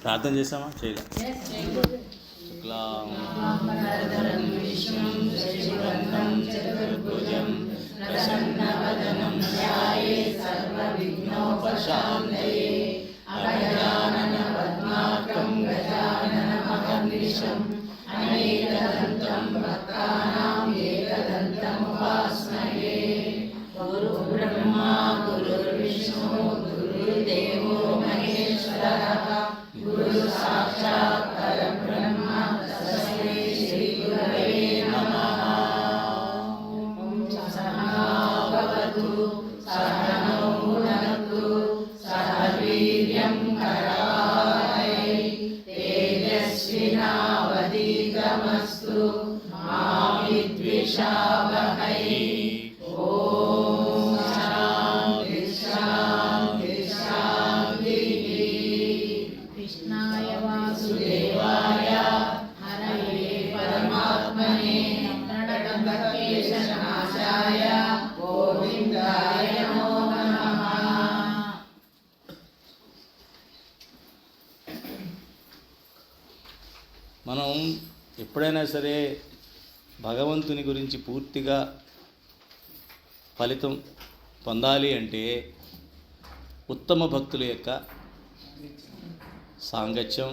ప్రార్థన చేసామా? చేయలే. గురు బ్రహ్మా గురుర్విష్ణు గురుర్దేవో మహేశ్వరః గురు సాక్షాత్ పరబ్రహ్మ తస్మై శ్రీ గురవే నమః. ఓం సహనా భవతు సహనౌ భునక్తు సహ వీర్యం కరవావహై తేజస్వినావధీతమస్తు మా విద్విషావహై. కృష్ణాయ వాసుదేవాయ హరయే పరమాత్మనే ప్రణతకేశనాశాయ గోవిందాయ నమో నమః. మనం ఎప్పుడైనా సరే భగవంతుని గురించి పూర్తిగా ఫలితం పొందాలి అంటే ఉత్తమ భక్తుల యొక్క సాంగత్యం,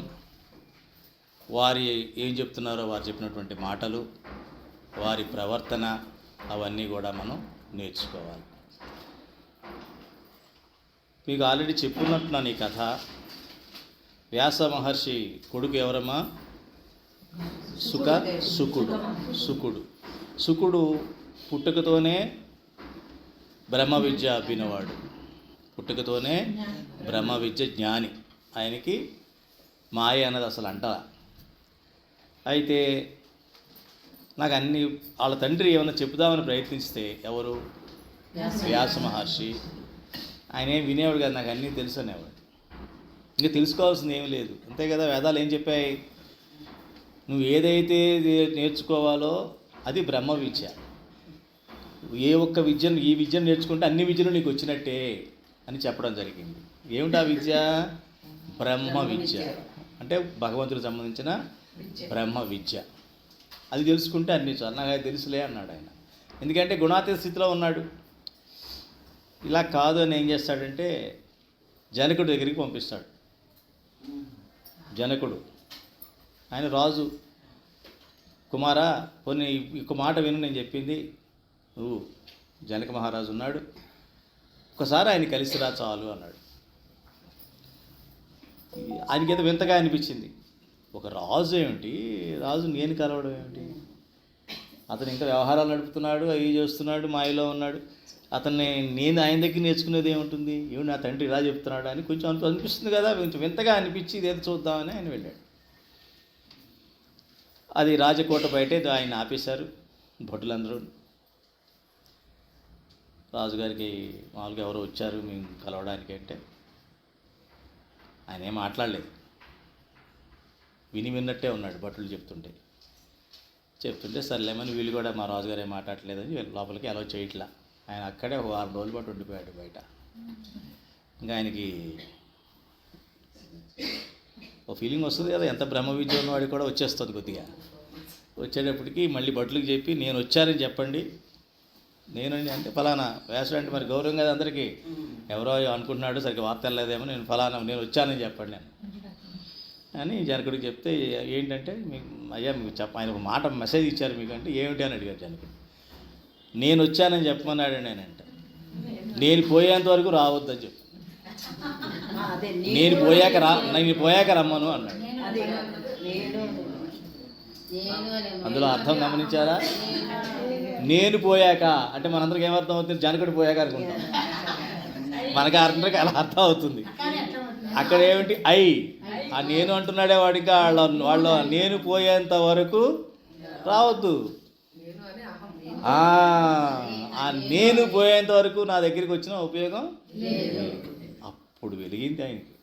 వారి ఏం చెప్తున్నారో వారు చెప్పినటువంటి మాటలు, వారి ప్రవర్తన, అవన్నీ కూడా మనం నేర్చుకోవాలి. మీకు ఆల్రెడీ చెప్పున్నట్టున్నాను ఈ కథ. వ్యాస మహర్షి కొడుకు ఎవరమ్మా? శుకుడు పుట్టుకతోనే బ్రహ్మ విద్య అబ్బినవాడు, పుట్టుకతోనే బ్రహ్మ విద్య జ్ఞాని. ఆయనకి మాయ అన్నది అసలు అంటలా. అయితే నాకు అన్ని వాళ్ళ తండ్రి ఏమైనా చెప్దామని ప్రయత్నిస్తే, ఎవరు? వ్యాస మహర్షి. ఆయన ఏం వినేవాడు కాదు, నాకు అన్నీ తెలుసు అనేవాడు. ఇంకా తెలుసుకోవాల్సింది ఏమీ లేదు, అంతే కదా. వేదాలు ఏం చెప్పాయి? నువ్వు ఏదైతే నేర్చుకోవాలో అది బ్రహ్మ విద్య. ఏ ఒక్క విద్యను, ఈ విద్యను నేర్చుకుంటే అన్ని విద్యలు నీకు వచ్చినట్టే అని చెప్పడం జరిగింది. ఏమిటా విద్య? బ్రహ్మ విద్య. అంటే భగవంతుడికి సంబంధించిన బ్రహ్మ విద్య. అది తెలుసుకుంటే అన్నీ చాలు. నాకు అది తెలుసులే అన్నాడు ఆయన. ఎందుకంటే గుణాతీత స్థితిలో ఉన్నాడు. ఇలా కాదు అని ఏం చేస్తాడంటే జనకుడి దగ్గరికి పంపిస్తాడు. జనకుడు ఆయన రాజు. కుమారా, కొన్ని ఒక మాట విను, నేను చెప్పింది. నువ్వు జనక మహారాజు ఉన్నాడు, ఒకసారి ఆయన కలిసిరా చాలు అన్నాడు. ఆయనకేదో వింతగా అనిపించింది. ఒక రాజు ఏమిటి, రాజు నేను కలవడం ఏమిటి? అతను ఇంకా వ్యవహారాలు నడుపుతున్నాడు, అవి చేస్తున్నాడు, మాయలో ఉన్నాడు. అతన్ని నేను ఆయన దగ్గర నేర్చుకునేది ఏముంటుంది? ఏమి నా తండ్రి ఇలా చెప్తున్నాడు అని కొంచెం అనిపిస్తుంది కదా. కొంచెం వింతగా అనిపించి ఇదేదో చూద్దామని ఆయన వెళ్ళాడు. అది రాజకోట బయటే ఆయన ఆపేశారు భటులందరూ. రాజుగారికి మామూలుగా ఎవరో వచ్చారు మేము కలవడానికి అంటే ఆయన ఏం మాట్లాడలేదు, విన్నట్టే ఉన్నాడు. భటులు చెప్తుంటే సర్లేమని వీళ్ళు కూడా మా రాజుగారు ఏం మాట్లాడలేదని లోపలికి అలౌ చేయట్లా. ఆయన అక్కడే ఒక 6 రోజుల పాటు ఉండిపోయాడు బయట. ఇంకా ఆయనకి ఒక ఫీలింగ్ వస్తుంది కదా, ఎంత బ్రహ్మ విద్య ఉన్నవాడికి కూడా వచ్చేస్తుంది కొద్దిగా. వచ్చేటప్పటికి మళ్ళీ భటులకు చెప్పి, నేను వచ్చానని చెప్పండి. నేనండి అంటే ఫలానా. వ్యాసుడు అంటే మరి గౌరవం కదా అందరికీ. ఎవరో అనుకుంటున్నాడు, సరిగ్గా వార్త వెళ్ళలేదేమో, నేను ఫలానా, నేను వచ్చానని చెప్పండి నేను అని జనకుడికి చెప్తే, ఏంటంటే మీకు అయ్యా మీకు ఆయన ఒక మాట మెసేజ్ ఇచ్చారు మీకంటే, ఏమిటి అని అడిగారు జనకుడు. నేను వచ్చానని చెప్పమన్నాడు. నేనంట నేను పోయేంత వరకు రావద్దని చెప్పు, నేను పోయాక రమ్మను అన్నాడు. అందులో అర్థం గమనించారా? నేను పోయాక అంటే మనందరికి ఏమర్థం అవుతుంది? జనకుడు పోయాక అనుకుంటాం, మనకి అందరికి అలా అర్థం అవుతుంది. అక్కడ ఏమిటి? ఆ నేను అంటున్నాడే వాడికి, వాళ్ళు నేను పోయేంత వరకు రావద్దు. ఆ నేను పోయేంత వరకు నా దగ్గరికి వచ్చిన ఉపయోగం. అప్పుడు వెలిగింది ఆయనకి.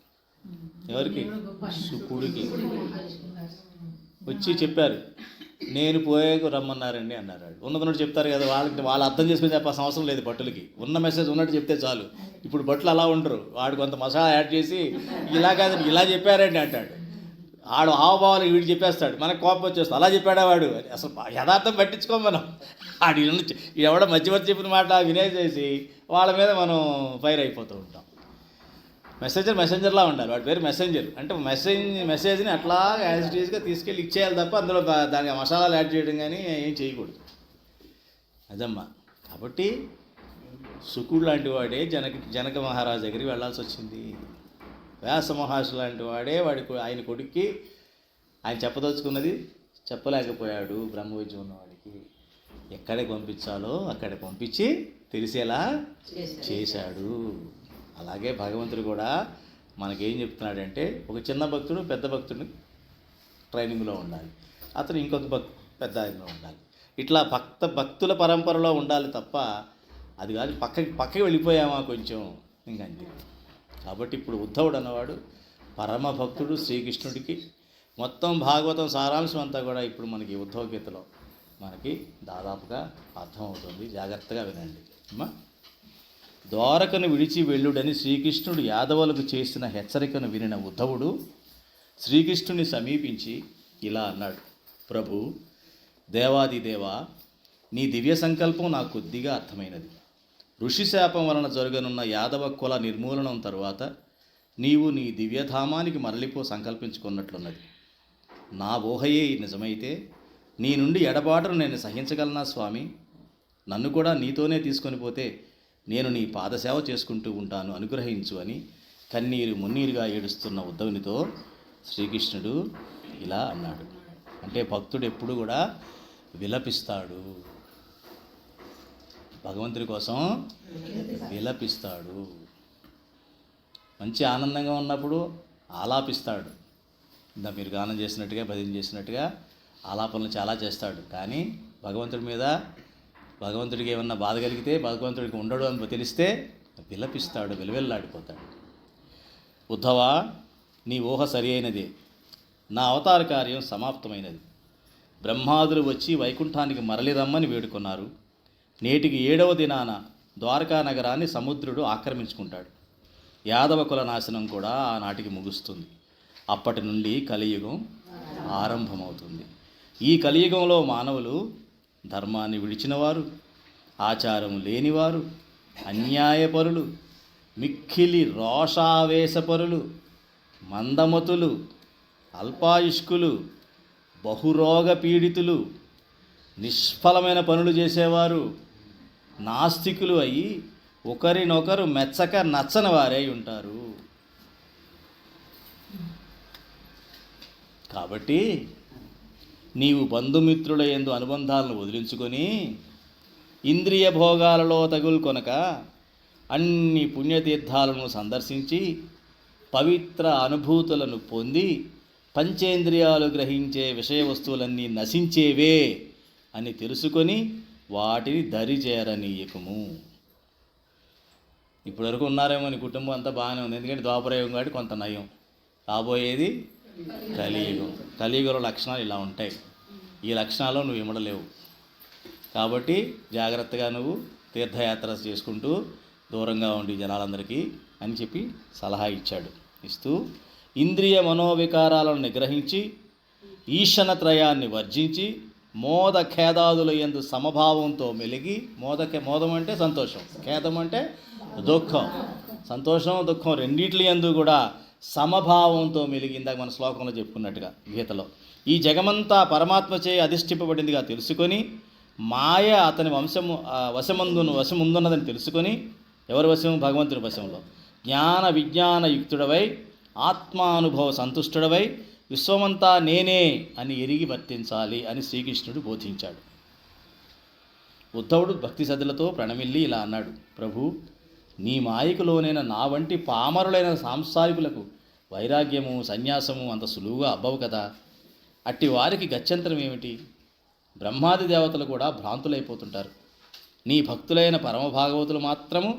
ఎవరికి? శుకుడికి. వచ్చి చెప్పారు, నేను పోయేకు రమ్మన్నారండి అన్నారు. ఉన్నదన్నట్టు చెప్తారు కదా, వాళ్ళు అర్థం చేసుకుని చెప్పాల్సిన అవసరం లేదు. భట్టులకి ఉన్న మెసేజ్ ఉన్నట్టు చెప్తే చాలు. ఇప్పుడు భట్టులు అలా ఉండరు, వాడు కొంత మసాలా యాడ్ చేసి ఇలా కాదని ఇలా చెప్పారండి అంటాడు. ఆడు హావభావాలు వీడు చెప్పేస్తాడు, మనకు కోపం వచ్చేస్తాడు. అలా చెప్పాడా వాడు, అసలు యథార్థం పట్టించుకోం మనం. ఆడు ఎవడో మధ్యవర్తి చెప్పిన మాట వినేసేసి వాళ్ళ మీద మనం ఫైర్ అయిపోతూ ఉంటాం. మెసెంజర్లా ఉండాలి, వాడి పేరు మెసెంజర్. అంటే మెసేజ్ని అట్లా యాజ్ ఇట్ ఈజ్గా తీసుకెళ్ళి ఇచ్చేయాలి తప్ప అందులో దానికి మసాలాలు యాడ్ చేయడం కానీ ఏం చేయకూడదు. అదమ్మా. కాబట్టి శుకుడు లాంటి వాడే జనక మహారాజు దగ్గరికి వెళ్ళాల్సి వచ్చింది. వ్యాస మహర్షి లాంటి వాడే ఆయన కొడుక్కి ఆయన చెప్పదలుచుకున్నది చెప్పలేకపోయాడు. బ్రహ్మ విద్య ఉన్నవాడికి ఎక్కడికి పంపించాలో అక్కడ పంపించి తెలిసేలా చేశాడు. అలాగే భగవంతుడు కూడా మనకేం చెప్తున్నాడంటే, ఒక చిన్న భక్తుడు పెద్ద భక్తుడిని ట్రైనింగ్లో ఉండాలి, అతను ఇంకొక పెద్ద ఆయనలో ఉండాలి. ఇట్లా భక్తుల పరంపరలో ఉండాలి తప్ప అది కాదు పక్కకి వెళ్ళిపోయామా కొంచెం ఇంకంతే. కాబట్టి ఇప్పుడు ఉద్ధవుడు అన్నవాడు పరమ భక్తుడు శ్రీకృష్ణుడికి. మొత్తం భాగవతం సారాంశం అంతా కూడా ఇప్పుడు మనకి ఉద్ధవ గీతలో మనకి దాదాపుగా అర్థమవుతుంది. జాగ్రత్తగా వినండి అమ్మా. ద్వారకను విడిచి వెళ్ళుడని శ్రీకృష్ణుడు యాదవులకు చేసిన హెచ్చరికను వినిన ఉద్ధవుడు శ్రీకృష్ణుని సమీపించి ఇలా అన్నాడు. ప్రభు, దేవాదిదేవా, నీ దివ్య సంకల్పం నాకు కొద్దిగా అర్థమైనది. ఋషిశాపం వలన జరగనున్న యాదవ కుల నిర్మూలనం తరువాత నీవు నీ దివ్యధామానికి మరలిపో సంకల్పించుకున్నట్లున్నది. నా ఊహయే నిజమైతే నీ నుండి ఎడబాటును నేను సహించగలనా స్వామి? నన్ను కూడా నీతోనే తీసుకొని పోతే నేను నీ పాదసేవ చేసుకుంటూ ఉంటాను, అనుగ్రహించు అని కన్నీరు మున్నీరుగా ఏడుస్తున్న ఉద్ధవునితో శ్రీకృష్ణుడు ఇలా అన్నాడు. అంటే భక్తుడు ఎప్పుడు కూడా విలపిస్తాడు, భగవంతుడి కోసం విలపిస్తాడు. మంచి ఆనందంగా ఉన్నప్పుడు ఆలాపిస్తాడు. ఇందా మీరు గానం చేసినట్టుగా భజన చేసినట్టుగా ఆలాపనలు చాలా చేస్తాడు. కానీ భగవంతుడికి ఏమన్నా బాధ కలిగితే, భగవంతుడికి ఉండడు అని తెలిస్తే విలపిస్తాడు, విలవెల్లాడిపోతాడు. ఉద్ధవా, నీ ఊహ సరి అయినదే. నా అవతార కార్యం సమాప్తమైనది. బ్రహ్మాదులు వచ్చి వైకుంఠానికి మరలి రమ్మని వేడుకున్నారు. నేటికి 7వ దినాన ద్వారకా నగరాన్ని సముద్రుడు ఆక్రమించుకుంటాడు. యాదవ కుల నాశనం కూడా ఆనాటికి ముగుస్తుంది. అప్పటి నుండి కలియుగం ఆరంభమవుతుంది. ఈ కలియుగంలో మానవులు ధర్మాన్ని విడిచినవారు, ఆచారం లేనివారు, అన్యాయపరులు, మిక్కిలి రోషావేశపరులు, మందమతులు, అల్పాయుష్కులు, బహురోగ పీడితులు, నిష్ఫలమైన పనులు చేసేవారు, నాస్తికులు అయి ఒకరినొకరు మెచ్చక నచ్చని వారై ఉంటారు. కాబట్టి నీవు బంధుమిత్రుల యందు అనుబంధాలను వదిలించుకొని ఇంద్రియ భోగాలలో తగులుకొనక అన్ని పుణ్యతీర్థాలను సందర్శించి పవిత్ర అనుభూతులను పొంది పంచేంద్రియాలు గ్రహించే విషయ వస్తువులన్నీ నశించేవే అని తెలుసుకొని వాటిని దరిచేరనీయకము. ఇప్పటివరకు ఉన్నారేమో నీ కుటుంబం అంతా బాగానే ఉంది, ఎందుకంటే ద్వాపరయుగం కాబట్టి కొంత నయం. రాబోయేది కలియుగం. కలియుగంలో లక్షణాలు ఇలా ఉంటాయి. ఈ లక్షణాలు నువ్వు ఇమ్మడలేవు. కాబట్టి జాగ్రత్తగా నువ్వు తీర్థయాత్ర చేసుకుంటూ దూరంగా ఉండి జనాలందరికీ అని చెప్పి సలహా ఇస్తూ ఇంద్రియ మనోవికారాలను నిగ్రహించి ఈశనత్రయాన్ని వర్జించి మోద ఖేదాదుల యందు సమభావంతో మెలిగి, మోదం అంటే సంతోషం, ఖేదం అంటే దుఃఖం. సంతోషం దుఃఖం రెండిట్ల యందు కూడా సమభావంతో మెలిగి, ఇందాక మన శ్లోకంలో చెప్పుకున్నట్టుగా గీతలో, ఈ జగమంతా పరమాత్మచే అధిష్ఠింపబడిందిగా తెలుసుకొని మాయ అతని వశముందున్నదని తెలుసుకొని, ఎవరి వశం? భగవంతుని వశంలో జ్ఞాన విజ్ఞాన యుక్తుడవై ఆత్మానుభవ సంతుష్టుడవై విశ్వమంతా నేనే అని ఎరిగి వర్తించాలి అని శ్రీకృష్ణుడు బోధించాడు. ఉద్ధవుడు భక్తి శ్రద్ధలతో ప్రణమిల్లి ఇలా అన్నాడు. ప్రభు, నీ మాయకులోనైన నా వంటి పామరులైన సాంసారికులకు వైరాగ్యము సన్యాసము అంత సులువుగా అబ్బవు కదా. అట్టి వారికి గత్యంతరం ఏమిటి? బ్రహ్మాది దేవతలు కూడా భ్రాంతులైపోతుంటారు. నీ భక్తులైన పరమభాగవతులు మాత్రము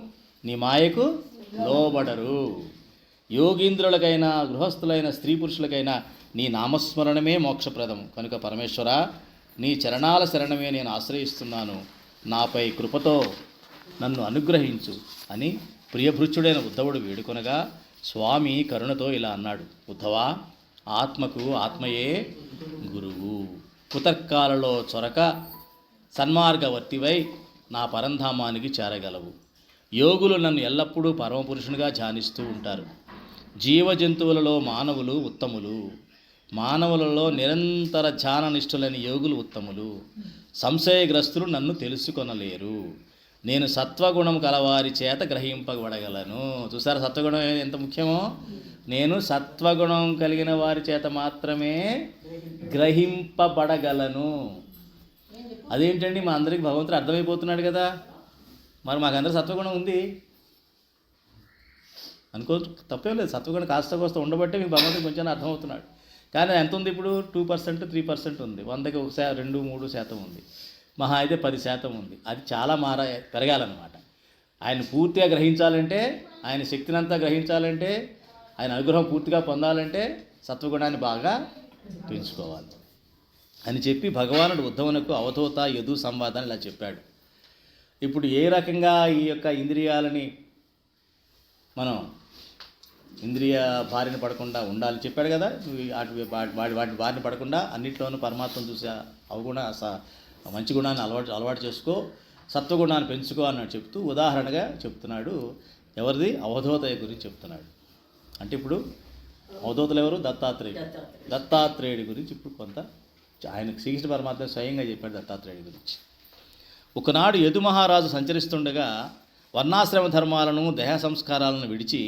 నీ మాయకు లోబడరు. యోగీంద్రులకైనా గృహస్థులైన స్త్రీ పురుషులకైనా నీ నామస్మరణమే మోక్షప్రదము. కనుక పరమేశ్వర, నీ చరణాల శరణమే నేను ఆశ్రయిస్తున్నాను, నాపై కృపతో నన్ను అనుగ్రహించు అని ప్రియభృత్యుడైన ఉద్ధవుడు వేడుకొనగా స్వామి కరుణతో ఇలా అన్నాడు, ఉద్ధవా, ఆత్మకు ఆత్మయే గురువు. కుతర్కాలలో చొరక సన్మార్గవర్తివై నా పరంధామానికి చేరగలవు. యోగులు నన్ను ఎల్లప్పుడూ పరమపురుషునిగా ధ్యానిస్తూ ఉంటారు. జీవజంతువులలో మానవులు ఉత్తములు, మానవులలో నిరంతర ధ్యాననిష్ఠులని యోగులు ఉత్తములు. సంశయగ్రస్తులు నన్ను తెలుసుకొనలేరు. నేను సత్వగుణం కలవారి చేత గ్రహింపబడగలను. చూసారా సత్వగుణం ఎంత ముఖ్యమో? నేను సత్వగుణం కలిగిన వారి చేత మాత్రమే గ్రహింపబడగలను. అదేంటండి, మా అందరికీ భగవంతుడు అర్థమైపోతున్నాడు కదా, మరి మాకందరూ సత్వగుణం ఉంది అనుకో, తప్పేం లేదు. సత్వగుణం కాస్త కోస్త ఉండబట్టే మీకు భగవంతుడు కొంచెం అర్థమవుతున్నాడు. కానీ ఎంత ఉంది ఇప్పుడు? 2%, 3% ఉంది. 100కి 2-3% ఉంది. మహా అయితే 10% ఉంది. అది చాలా పెరగాలన్నమాట. ఆయన పూర్తిగా గ్రహించాలంటే, ఆయన శక్తినంతా గ్రహించాలంటే, ఆయన అనుగ్రహం పూర్తిగా పొందాలంటే సత్వగుణాన్ని బాగా పెంచుకోవాలి అని చెప్పి భగవానుడు ఉద్ధవునకు అవధూత యదు సంవాదాన్ని ఇలా చెప్పాడు. ఇప్పుడు ఏ రకంగా ఈ యొక్క ఇంద్రియాలని మనం ఇంద్రియ బారిన పడకుండా ఉండాలని చెప్పాడు కదా. వాటి బారిన పడకుండా అన్నింటిలోనూ పరమాత్మను చూసే అవగుణ మంచి గుణాన్ని అలవాటు చేసుకో, సత్వగుణాన్ని పెంచుకో అన్నట్టు చెప్తూ ఉదాహరణగా చెప్తున్నాడు. ఎవరిది? అవధూతయ్య గురించి చెప్తున్నాడు. అంటే ఇప్పుడు అవధూతలు ఎవరు? దత్తాత్రేయుడి గురించి ఇప్పుడు కొంత ఆయనకు శ్రీకృష్ణ పరమాత్మ స్వయంగా చెప్పాడు దత్తాత్రేయుడి గురించి. ఒకనాడు యదు మహారాజు సంచరిస్తుండగా వర్ణాశ్రమ ధర్మాలను దేహ సంస్కారాలను విడిచి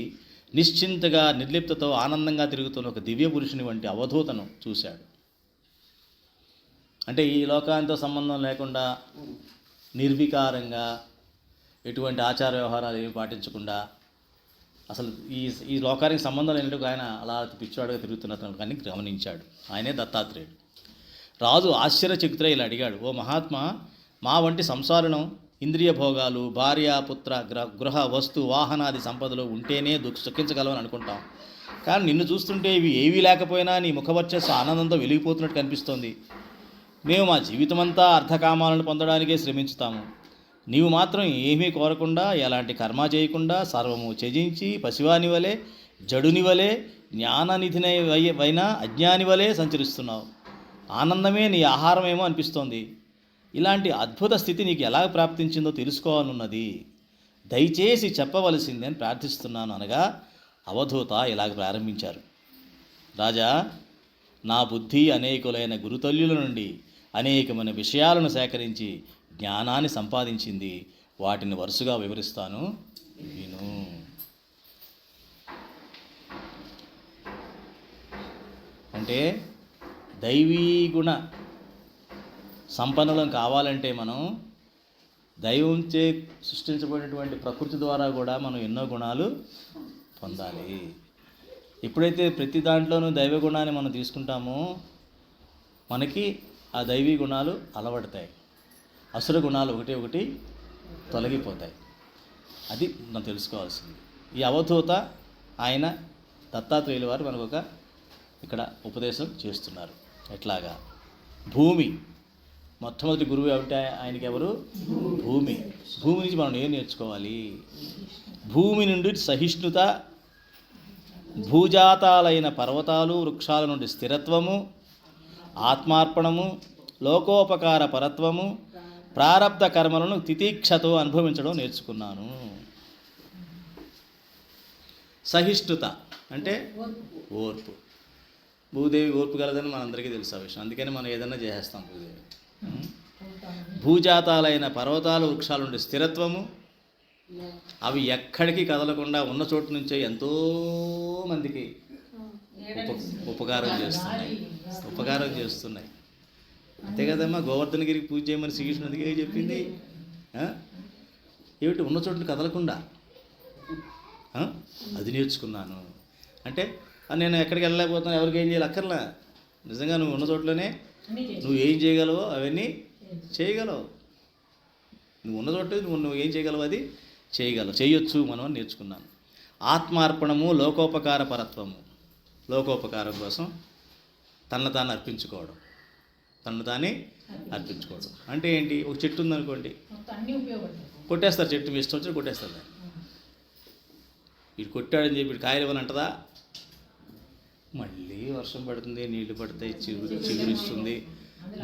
నిశ్చింతగా నిర్లిప్తతో ఆనందంగా తిరుగుతున్న ఒక దివ్య పురుషుని వంటి అవధూతను చూశాడు. అంటే ఈ లోకాంతో సంబంధం లేకుండా నిర్వికారంగా ఎటువంటి ఆచార వ్యవహారాలు ఏమి పాటించకుండా అసలు ఈ లోకానికి సంబంధం లేనట్టుగా ఆయన అలా పిచ్చివాడుగా తిరుగుతున్నట్టు కానీ గమనించాడు. ఆయనే దత్తాత్రేయుడు. రాజు ఆశ్చర్యచకితుడై ఇలా అడిగాడు, ఓ మహాత్మా, మా వంటి సంసారణం ఇంద్రియ భోగాలు, భార్య, పుత్ర, గృహ, వస్తు, వాహనాది సంపదలు ఉంటేనే సుఖించగలవని అనుకుంటాం. కానీ నిన్ను చూస్తుంటే ఇవి ఏవీ లేకపోయినా నీ ముఖవర్చస్సు ఆనందంతో వెలిగిపోతున్నట్టు కనిపిస్తోంది. మేము మా జీవితమంతా అర్థకామాలను పొందడానికే శ్రమించుతాము. నీవు మాత్రం ఏమీ కోరకుండా, ఎలాంటి కర్మ చేయకుండా, సర్వము త్యజించి పసివాని వలె, జడుని వలె, జ్ఞాననిధినైనా అజ్ఞాని వలె సంచరిస్తున్నావు. ఆనందమే నీ ఆహారమేమో అనిపిస్తోంది. ఇలాంటి అద్భుత స్థితి నీకు ఎలా ప్రాప్తించిందో తెలుసుకోవాలన్నది. దయచేసి చెప్పవలసింది అని ప్రార్థిస్తున్నాను అనగా అవధూత ఇలాగ ప్రారంభించారు. రాజా, నా బుద్ధి అనేకులైన గురుతల్యుల నుండి అనేకమైన విషయాలను సేకరించి జ్ఞానాన్ని సంపాదించింది. వాటిని వరుసగా వివరిస్తాను, విను. అంటే దైవీ గుణ సంపన్నులం కావాలంటే మనం దైవంచే సృష్టించబడినటువంటి ప్రకృతి ద్వారా కూడా మనం ఎన్నో గుణాలు పొందాలి. ఎప్పుడైతే ప్రతి దాంట్లోనూ దైవ గుణాన్ని మనం తీసుకుంటామో మనకి ఆ దైవీ గుణాలు అలవడతాయి, అసుర గుణాలు ఒకటి తొలగిపోతాయి. అది మనం తెలుసుకోవాల్సింది. ఈ అవధూత ఆయన దత్తాత్రేయుల వారు మనకు ఒక ఇక్కడ ఉపదేశం చేస్తున్నారు. ఎట్లాగా? భూమి మొట్టమొదటి గురువు ఏమిటి? ఆయనకి ఎవరు? భూమి. భూమి నుంచి మనం ఏం నేర్చుకోవాలి? భూమి నుండి సహిష్ణుత, భూజాతాలైన పర్వతాలు, వృక్షాల నుండి స్థిరత్వము, ఆత్మార్పణము, లోకోపకార పరత్వము, ప్రారబ్ధ కర్మలను తితీక్షతో అనుభవించడం నేర్చుకున్నాను. సహిష్ణుత అంటే ఓర్పు. భూదేవి ఓర్పు కలదని మనందరికీ తెలుసు ఆ విషయం. అందుకని మనం ఏదన్నా చేసేస్తాం భూదేవి. భూజాతాలైన పర్వతాలు, వృక్షాల నుండి స్థిరత్వము, అవి ఎక్కడికి కదలకుండా ఉన్న చోటు నుంచే ఎంతోమందికి ఉపకారం చేస్తున్నాయి. అంతే కదమ్మా, గోవర్ధనగిరికి పూజ చేయమని శ్రీకృష్ణుడికి చెప్పింది. ఏమిటి? ఉన్న చోటుని కదలకుండా అది నేర్చుకున్నాను. అంటే నేను ఎక్కడికి వెళ్ళలేకపోతున్నాను, ఎవరికి ఏం చేయాలి అక్కర్లా. నిజంగా నువ్వు ఉన్న చోట్లోనే నువ్వు ఏం చేయగలవో అవన్నీ చేయగలవు. నువ్వు ఉన్న చోట నువ్వు ఏం చేయగలవు అది చేయొచ్చు మనం అని నేర్చుకున్నాను. ఆత్మార్పణము, లోకోపకార పరత్వము, లోకోపకారం కోసం తనను తాను అర్పించుకోవడం. తనను తానే అర్పించుకోవడం అంటే ఏంటి? ఒక చెట్టు ఉందనుకోండి, మొత్తం అన్నీ ఉపయోగపడతాయి. కొట్టేస్తారు, చెట్టు మీ ఇష్టం వచ్చి కొట్టేస్తారు దాన్ని. వీడు కొట్టాడని చెప్పి కాయలు ఇవ్వని అంటదా? మళ్ళీ వర్షం పడుతుంది, నీళ్లు పడతాయి, చిగురిస్తుంది,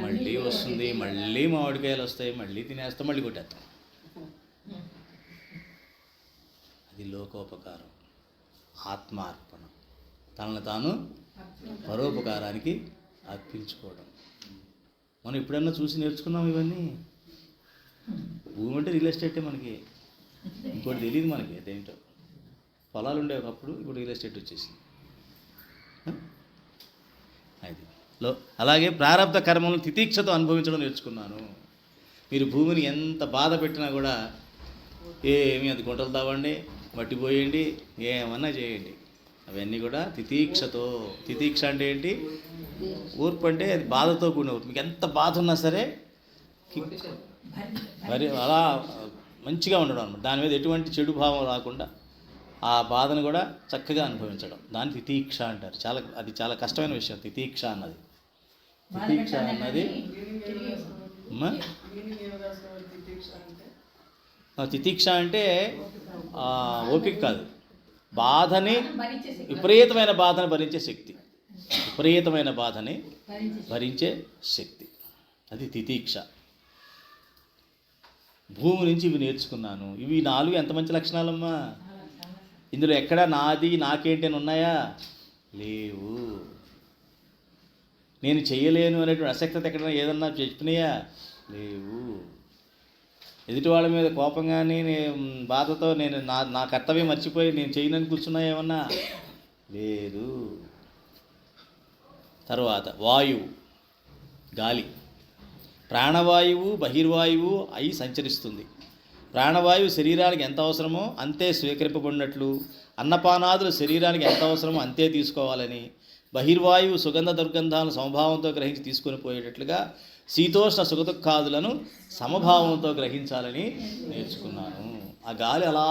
మళ్ళీ వస్తుంది, మళ్ళీ మామిడికాయలు వస్తాయి, మళ్ళీ తినేస్తాం, మళ్ళీ కొట్టేస్తాం. అది లోకోపకారం, ఆత్మార్పణ, తనను తాను పరోపకారానికి అర్పించుకోవడం. మనం ఎప్పుడన్నా చూసి నేర్చుకున్నాం ఇవన్నీ. భూమి అంటే రియల్ ఎస్టేటే మనకి, ఇంకోటి తెలియదు మనకి అదేంటో. పొలాలు ఉండే ఒకప్పుడు, ఇప్పుడు రియల్ ఎస్టేట్ వచ్చేసింది. అది అలాగే ప్రారంభ కర్మలను తితీక్షతో అనుభవించడం నేర్చుకున్నాను. మీరు భూమిని ఎంత బాధ పెట్టినా కూడా ఏమి అది గుంటలు తావండి, మట్టి పోయండి, ఏమన్నా చేయండి, అవన్నీ కూడా తితీక్షతో. తితీక్ష అంటే ఏంటి? ఓర్పు అంటే అది బాధతో కూడిన ఓర్పు. మీకు ఎంత బాధ ఉన్నా సరే మరి అలా మంచిగా ఉండడం అన్నమాట. దాని మీద ఎటువంటి చెడు భావం రాకుండా ఆ బాధను కూడా చక్కగా అనుభవించడం, దాన్ని తితీక్ష అంటారు. అది చాలా కష్టమైన విషయం తితీక్ష అన్నది. తితీక్ష అన్నది తితీక్ష అంటే ఓపిక కాదు, బాధని, విపరీతమైన బాధను భరించే శక్తి, విపరీతమైన బాధని భరించే శక్తి, అది తితీక్ష. భూమి నుంచి ఇవి నేర్చుకున్నాను. ఇవి 4 ఎంత మంచి లక్షణాలమ్మా. ఇందులో ఎక్కడా నాది నాకేంటి అని ఉన్నాయా? లేవు. నేను చేయలేను అనేటువంటి అసక్తత ఎక్కడైనా ఏదన్నా చెప్పినాయా? లేవు. ఎదుటి వాళ్ళ మీద కోపంగానే బాధతో నేను నా కర్తవ్యం మర్చిపోయి నేను చేయనని కూర్చున్నా ఏమన్నా? లేదు. తర్వాత వాయువు, గాలి. ప్రాణవాయువు బహిర్వాయువు అయి సంచరిస్తుంది. ప్రాణవాయువు శరీరానికి ఎంత అవసరమో అంతే స్వీకరింపబడినట్లు, అన్నపానాదులు శరీరానికి ఎంత అవసరమో అంతే తీసుకోవాలని, బహిర్వాయువు సుగంధ దుర్గంధాలను సమభావంతో గ్రహించి తీసుకొని పోయేటట్లుగా శీతోష్ణ సుఖదుఖాదులను సమభావంతో గ్రహించాలని నేర్చుకున్నాను. ఆ గాలి అలా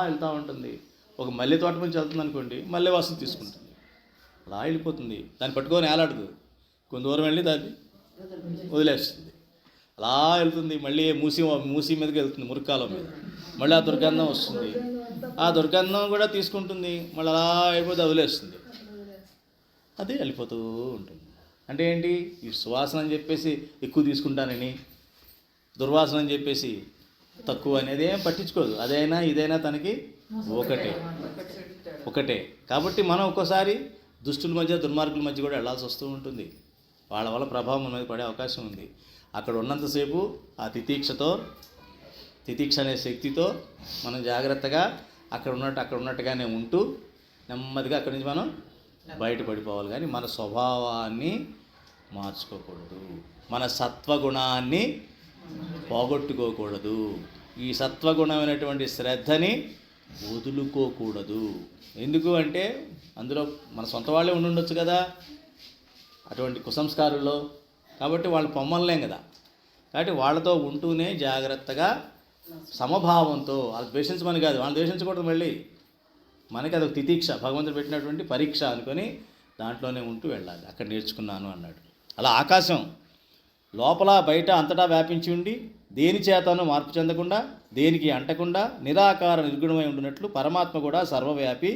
వెళ్తూ ఉంటుంది. ఒక మల్లె తోట నుంచి వెళ్తుంది అనుకోండి, మల్లె వాసన తీసుకుంటుంది, అలా వెళ్ళిపోతుంది. దాన్ని పట్టుకొని ఏలాడదు, కొంత దూరం వెళ్ళి దాన్ని వదిలేస్తుంది, అలా వెళ్తుంది. మళ్ళీ మూసి మీదకి వెళ్తుంది, మురికాలం మీద, మళ్ళీ ఆ దుర్గంధం వస్తుంది, ఆ దుర్గంధం కూడా తీసుకుంటుంది, మళ్ళీ అలా అయిపోతే వదిలేస్తుంది, అది వెళ్ళిపోతూ ఉంటుంది. అంటే ఏంటి? ఈ సువాసన అని చెప్పేసి ఎక్కువ తీసుకుంటానని, దుర్వాసన అని చెప్పేసి తక్కువ అనేది ఏం పట్టించుకోదు. అదైనా ఇదైనా తనకి ఒకటే. కాబట్టి మనం ఒక్కోసారి దుష్టుల మధ్య దుర్మార్గుల మధ్య కూడా వెళ్ళాల్సి వస్తూ ఉంటుంది. వాళ్ళ వల్ల ప్రభావం మన మీద పడే అవకాశం ఉంది. అక్కడ ఉన్నంతసేపు ఆ తితీక్ష అనే శక్తితో మనం జాగ్రత్తగా అక్కడ ఉన్నట్టుగానే ఉంటూ నెమ్మదిగా అక్కడి నుంచి మనం బయటపడిపోవాలి. కానీ మన స్వభావాన్ని మార్చుకోకూడదు, మన సత్వగుణాన్ని పోగొట్టుకోకూడదు, ఈ సత్వగుణమైనటువంటి శ్రద్ధని వదులుకోకూడదు. ఎందుకు అంటే అందులో మన సొంత వాళ్ళే ఉండుండొచ్చు కదా అటువంటి కుసంస్కారుల్లో. కాబట్టి వాళ్ళు పొమ్మలేం కదా. కాబట్టి వాళ్ళతో ఉంటూనే జాగ్రత్తగా సమభావంతో, వాళ్ళు ద్వేషించమని కాదు, వాళ్ళు ద్వేషించకూడదు. మళ్ళీ మనకి అదొక తితీక్ష, భగవంతుడు పెట్టినటువంటి పరీక్ష అనుకొని దాంట్లోనే ఉంటూ వెళ్ళాలి. అక్కడ నేర్చుకున్నాను అన్నాడు. అలా ఆకాశం లోపల బయట అంతటా వ్యాపించి ఉండి దేని చేతను మార్పు చెందకుండా దేనికి అంటకుండా నిరాకార నిర్గుణమై ఉండినట్లు పరమాత్మ కూడా సర్వవ్యాపి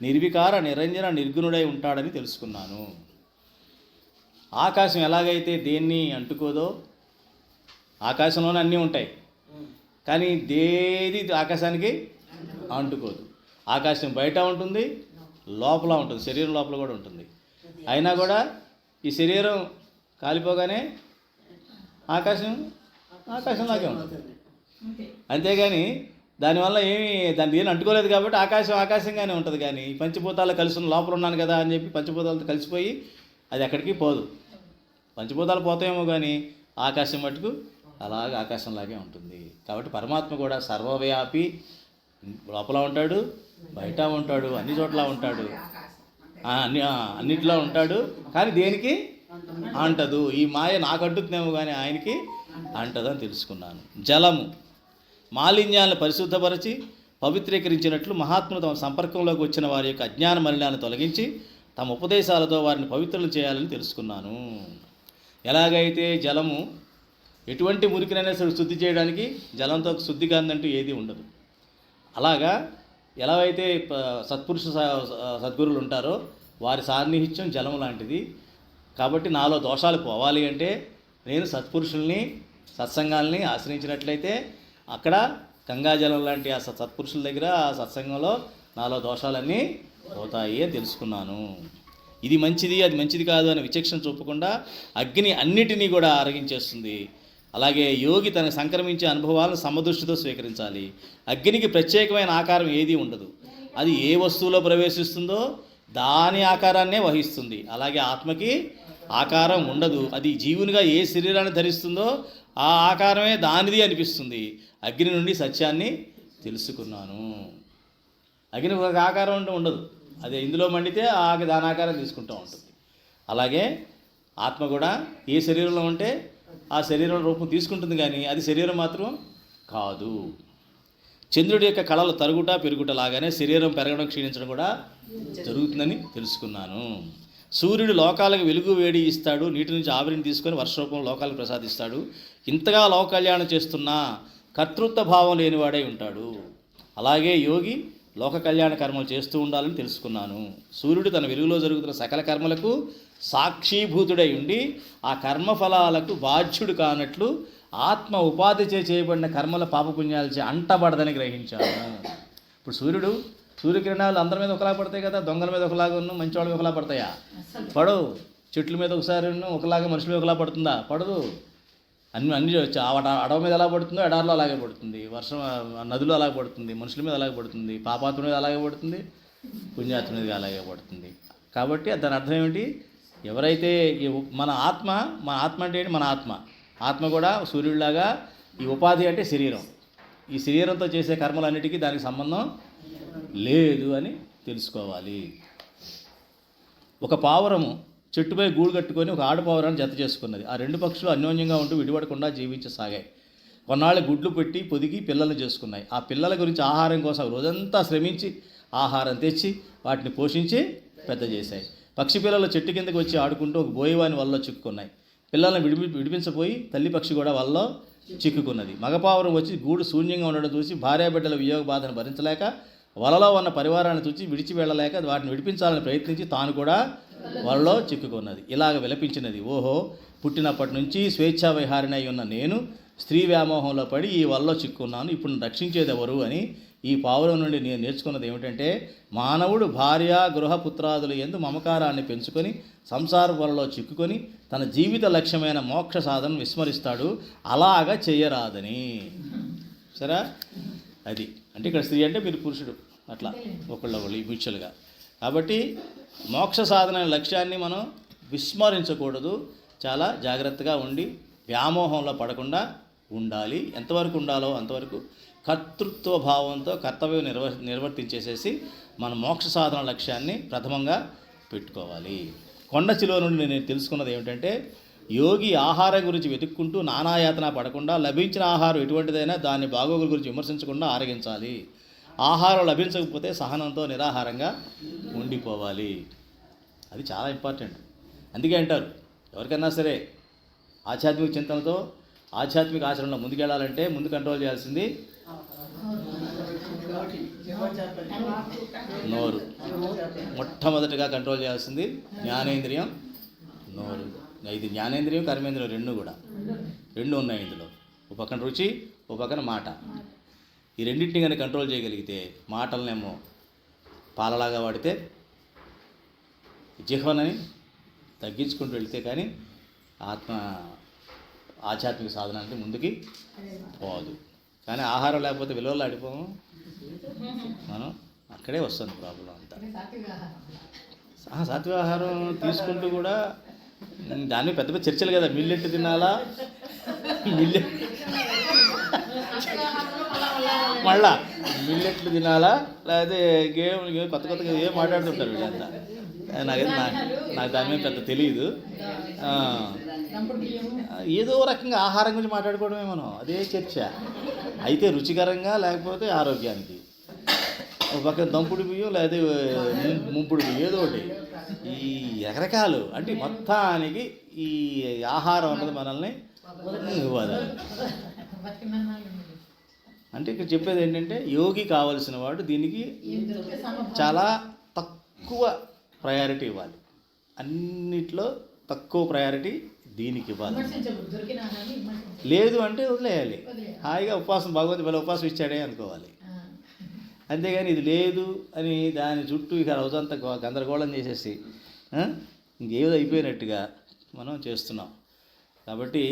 నిర్వికార నిరంజన నిర్గుణుడై ఉంటాడని తెలుసుకున్నాను. ఆకాశం ఎలాగైతే దేన్ని అంటుకోదో, ఆకాశంలోనే అన్నీ ఉంటాయి కానీ దేది ఆకాశానికి అంటుకోదు. ఆకాశం బయట ఉంటుంది, లోపల ఉంటుంది, శరీరం లోపల కూడా ఉంటుంది. అయినా కూడా ఈ శరీరం కాలిపోగానే ఆకాశంలాగే ఉంటుంది. అంతేగాని దానివల్ల దాన్ని ఏం అంటుకోలేదు కాబట్టి ఆకాశంగానే ఉంటుంది. కానీ పంచభూతాలు కలిసి లోపల ఉన్నాను కదా అని చెప్పి పంచభూతాలతో కలిసిపోయి అది ఎక్కడికి పోదు. పంచభూతాలు పోతాయేమో కానీ ఆకాశం మటుకు అలాగే ఆకాశంలాగే ఉంటుంది. కాబట్టి పరమాత్మ కూడా సర్వవ్యాపి, లోపల ఉంటాడు, బయట ఉంటాడు, అన్ని చోట్ల ఉంటాడు, అన్నిట్లో ఉంటాడు. కానీ దేనికి అంటదు. ఈ మాయ నాకు అంటుతుందేమో కానీ ఆయనకి అంటదు అని తెలుసుకున్నాను. జలము మాలిన్యాలను పరిశుద్ధపరిచి పవిత్రీకరించినట్లు మహాత్ములు తమ సంపర్కంలోకి వచ్చిన వారి యొక్క అజ్ఞాన మలినాలను తొలగించి తమ ఉపదేశాలతో వారిని పవిత్రులు చేయాలని తెలుసుకున్నాను. ఎలాగైతే జలము ఎటువంటి మురికినైనా సరే శుద్ధి చేయడానికి జలంతో శుద్ధి కాదంటూ ఏది ఉండదు, అలాగా ఎలా అయితే సద్గురులు ఉంటారో వారి సాన్నిహిత్యం జలం లాంటిది. కాబట్టి నాలో దోషాలు పోవాలి అంటే నేను సత్పురుషుల్ని సత్సంగాల్ని ఆశ్రయించినట్లయితే అక్కడ గంగాజలం లాంటి ఆ సత్పురుషుల దగ్గర ఆ సత్సంగంలో నాలో దోషాలన్నీ పోతాయి అని తెలుసుకున్నాను. ఇది మంచిది అది మంచిది కాదు అని విచక్షణ చూపకుండా అగ్ని అన్నిటినీ కూడా అరగించేస్తుంది. అలాగే యోగి తన సంక్రమించే అనుభవాలను సమదృష్టితో స్వీకరించాలి. అగ్నికి ప్రత్యేకమైన ఆకారం ఏదీ ఉండదు, అది ఏ వస్తువులో ప్రవేశిస్తుందో దాని ఆకారాన్నే వహిస్తుంది. అలాగే ఆత్మకి ఆకారం ఉండదు, అది జీవునిగా ఏ శరీరాన్ని ధరిస్తుందో ఆ ఆకారమే దానిది అనిపిస్తుంది. అగ్ని నుండి సత్యాన్ని తెలుసుకున్నాను. అగ్ని ఒక ఆకారం అంటే ఉండదు, అదే ఇందులో మండితే దాని ఆకారం తీసుకుంటూ ఉంటుంది. అలాగే ఆత్మ కూడా ఏ శరీరంలో ఉంటే ఆ శరీరం రూపం తీసుకుంటుంది, కానీ అది శరీరం మాత్రం కాదు. చంద్రుడి యొక్క కళలు తరుగుట పెరుగుట లాగానే శరీరం పెరగడం క్షీణించడం కూడా జరుగుతుందని తెలుసుకున్నాను. సూర్యుడు లోకాలకు వెలుగు వేడి ఇస్తాడు, నీటి నుంచి ఆవిరిని తీసుకొని వర్షరూపం లోకాలకు ప్రసాదిస్తాడు. ఇంతగా లోక కళ్యాణం చేస్తున్నా కర్తృత్వ భావం లేనివాడై ఉంటాడు. అలాగే యోగి లోక కళ్యాణ కర్మలు చేస్తూ ఉండాలని తెలుసుకున్నాను. సూర్యుడు తన వెలుగులో జరుగుతున్న సకల కర్మలకు సాక్షీభూతుడై ఉండి ఆ కర్మఫలాలకు బాధ్యుడు కానట్లు ఆత్మ ఉపాధి చేయబడిన కర్మల పాపపుణ్యాలచే అంటబడదని గ్రహించాను. ఇప్పుడు సూర్యకిరణాలు అందరి మీద ఒకలా పడతాయి కదా, దొంగల మీద ఒకలాగా ఉన్న మంచివాళ్ళ మీద ఒకలా పడతాయా? పడవు. చెట్ల మీద ఒకసారి ఒకలాగా మనుషుల మీద ఒకలా పడుతుందా? పడదు. అన్ని అడవి మీద ఎలా పడుతుందో ఎడారిలో అలాగే పడుతుంది, వర్షం నదులు అలాగే పడుతుంది, మనుషుల మీద అలాగే పడుతుంది, పాపాత్మ మీద అలాగే పడుతుంది, పుణ్యాత్మ మీద అలాగే పడుతుంది. కాబట్టి దాని అర్థం ఏమిటి? ఎవరైతే మన ఆత్మ అంటే ఏంటి? మన ఆత్మ కూడా సూర్యుడిలాగా ఈ ఉపాధి అంటే శరీరం, ఈ శరీరంతో చేసే కర్మలన్నిటికీ దానికి సంబంధం లేదు అని తెలుసుకోవాలి. ఒక పావురము చెట్టుపై గూడు కట్టుకొని ఒక ఆడపావురాన్ని జత చేసుకున్నది. ఆ రెండు పక్షులు అన్యోన్యంగా ఉంటూ విడిపడకుండా జీవించసాగాయి. కొన్నాళ్ళు గుడ్లు పెట్టి పొదిగి పిల్లలు చేసుకున్నాయి. ఆ పిల్లల గురించి ఆహారం కోసం రోజంతా శ్రమించి ఆహారం తెచ్చి వాటిని పోషించి పెద్ద చేశాయి. పక్షి పిల్లలు చెట్టు కిందకి వచ్చి ఆడుకుంటూ ఒక బోయవాని వలలో చిక్కుకున్నాయి. పిల్లల్ని విడిపించపోయి తల్లి పక్షి కూడా వలలో చిక్కుకున్నది. మగపావురం వచ్చి గూడు శూన్యంగా ఉండడం చూసి భార్యాబిడ్డల వియోగ బాధను భరించలేక వలలో ఉన్న పరివారాన్ని చూసి విడిచి వెళ్ళలేక వాటిని విడిపించాలని ప్రయత్నించి తాను కూడా వలలో చిక్కుకున్నది. ఇలాగ విలపించినది, ఓహో, పుట్టినప్పటి నుంచి స్వేచ్ఛా విహారిణై ఉన్న నేను స్త్రీ వ్యామోహంలో పడి ఈ వలలో చిక్కుకున్నాను, ఇప్పుడు రక్షించేది ఎవరు అని ఈ పావురం నుండి నేను నేర్చుకున్నది ఏమిటంటే, మానవుడు భార్య గృహ పుత్రాదులు యందు మమకారాన్ని పెంచుకొని సంసార వలలో చిక్కుకొని తన జీవిత లక్ష్యమైన మోక్ష సాధన విస్మరిస్తాడు. అలాగా చెయ్యరాదని. సరే, అది అంటే ఇక్కడ స్త్రీ అంటే మీరు పురుషుడు, అట్లా ఒకళ్ళు మ్యూచువల్గా. కాబట్టి మోక్ష సాధన లక్ష్యాన్ని మనం విస్మరించకూడదు, చాలా జాగ్రత్తగా ఉండి వ్యామోహంలో పడకుండా ఉండాలి. ఎంతవరకు ఉండాలో అంతవరకు కర్తృత్వ భావంతో కర్తవ్యం నిర్వర్తించేసేసి మన మోక్ష సాధన లక్ష్యాన్ని ప్రథమంగా పెట్టుకోవాలి. కొండ చిలువ నుండి నేను తెలుసుకున్నది ఏమిటంటే, యోగి ఆహారం గురించి వెతుక్కుంటూ నానాయాతన పడకుండా లభించిన ఆహారం ఎటువంటిదైనా దాని బాగోగుల గురించి విమర్శించకుండా ఆరగించాలి. ఆహారం లభించకపోతే సహనంతో నిరాహారంగా ఉండిపోవాలి. అది చాలా ఇంపార్టెంట్. అందుకే అంటారు, ఎవరికైనా సరే ఆధ్యాత్మిక చింతనతో ఆధ్యాత్మిక ఆచరణలో ముందుకెళ్ళాలంటే ముందు కంట్రోల్ చేయాల్సింది నోరు. మొట్టమొదటిగా కంట్రోల్ చేయాల్సింది జ్ఞానేంద్రియం, నోరు. ఇది జ్ఞానేంద్రియం కర్మేంద్రియం రెండు ఉన్నాయి ఇందులో. ఒక పక్కన రుచి, ఒక పక్కన మాట. ఈ రెండింటిని కానీ కంట్రోల్ చేయగలిగితే, మాటలనేమో పాలలాగా వాడితే జిహ్వనని తగ్గించుకుంటూ వెళితే కానీ ఆధ్యాత్మిక సాధనానికి ముందుకి పోదు. కానీ ఆహారం లేకపోతే విలువలు ఆడిపోము మనం, అక్కడే వస్తుంది ప్రాబ్లం అంతా. సాత్విక ఆహారం తీసుకుంటూ కూడా దాన్ని పెద్ద పెద్ద చర్చలు కదా, మిల్లెట్ తినాలా, మళ్ళా మిల్లెట్లు తినాలా, లేకపోతే గేమ్ కొత్తగా ఏం మాట్లాడుతుంటారు వీళ్ళంతా. నాకు దాని మీద పెద్ద తెలియదు. ఏదో రకంగా ఆహారం గురించి మాట్లాడుకోవడమే మనం, అదే చర్చ. అయితే రుచికరంగా లేకపోతే ఆరోగ్యానికి. ఒక పక్కన దంపుడు బియ్యం లేదా ముంపుడు బియ్యం ఏదో ఒకటి. ఈ రకరకాలు అంటే మొత్తానికి ఈ ఆహారం అన్నది మనల్ని వదలదు. అంటే ఇక్కడ చెప్పేది ఏంటంటే యోగి కావలసిన వాడు దీనికి చాలా తక్కువ ప్రయారిటీ ఇవ్వాలి. అన్నిట్లో తక్కువ ప్రయారిటీ దీనికి ఇవ్వాలి. లేదు అంటే వదిలేయాలి. హాయిగా ఉపవాసం భగవంతుడు వీళ్ళ ఉపవాసం ఇచ్చాడే అనుకోవాలి. అంతేగాని ఇది లేదు అని దాని చుట్టూ ఇక రోజంతా గందరగోళం చేసేసి ఇంకేదో అయిపోయినట్టుగా మనం చేస్తున్నాం. కాబట్టి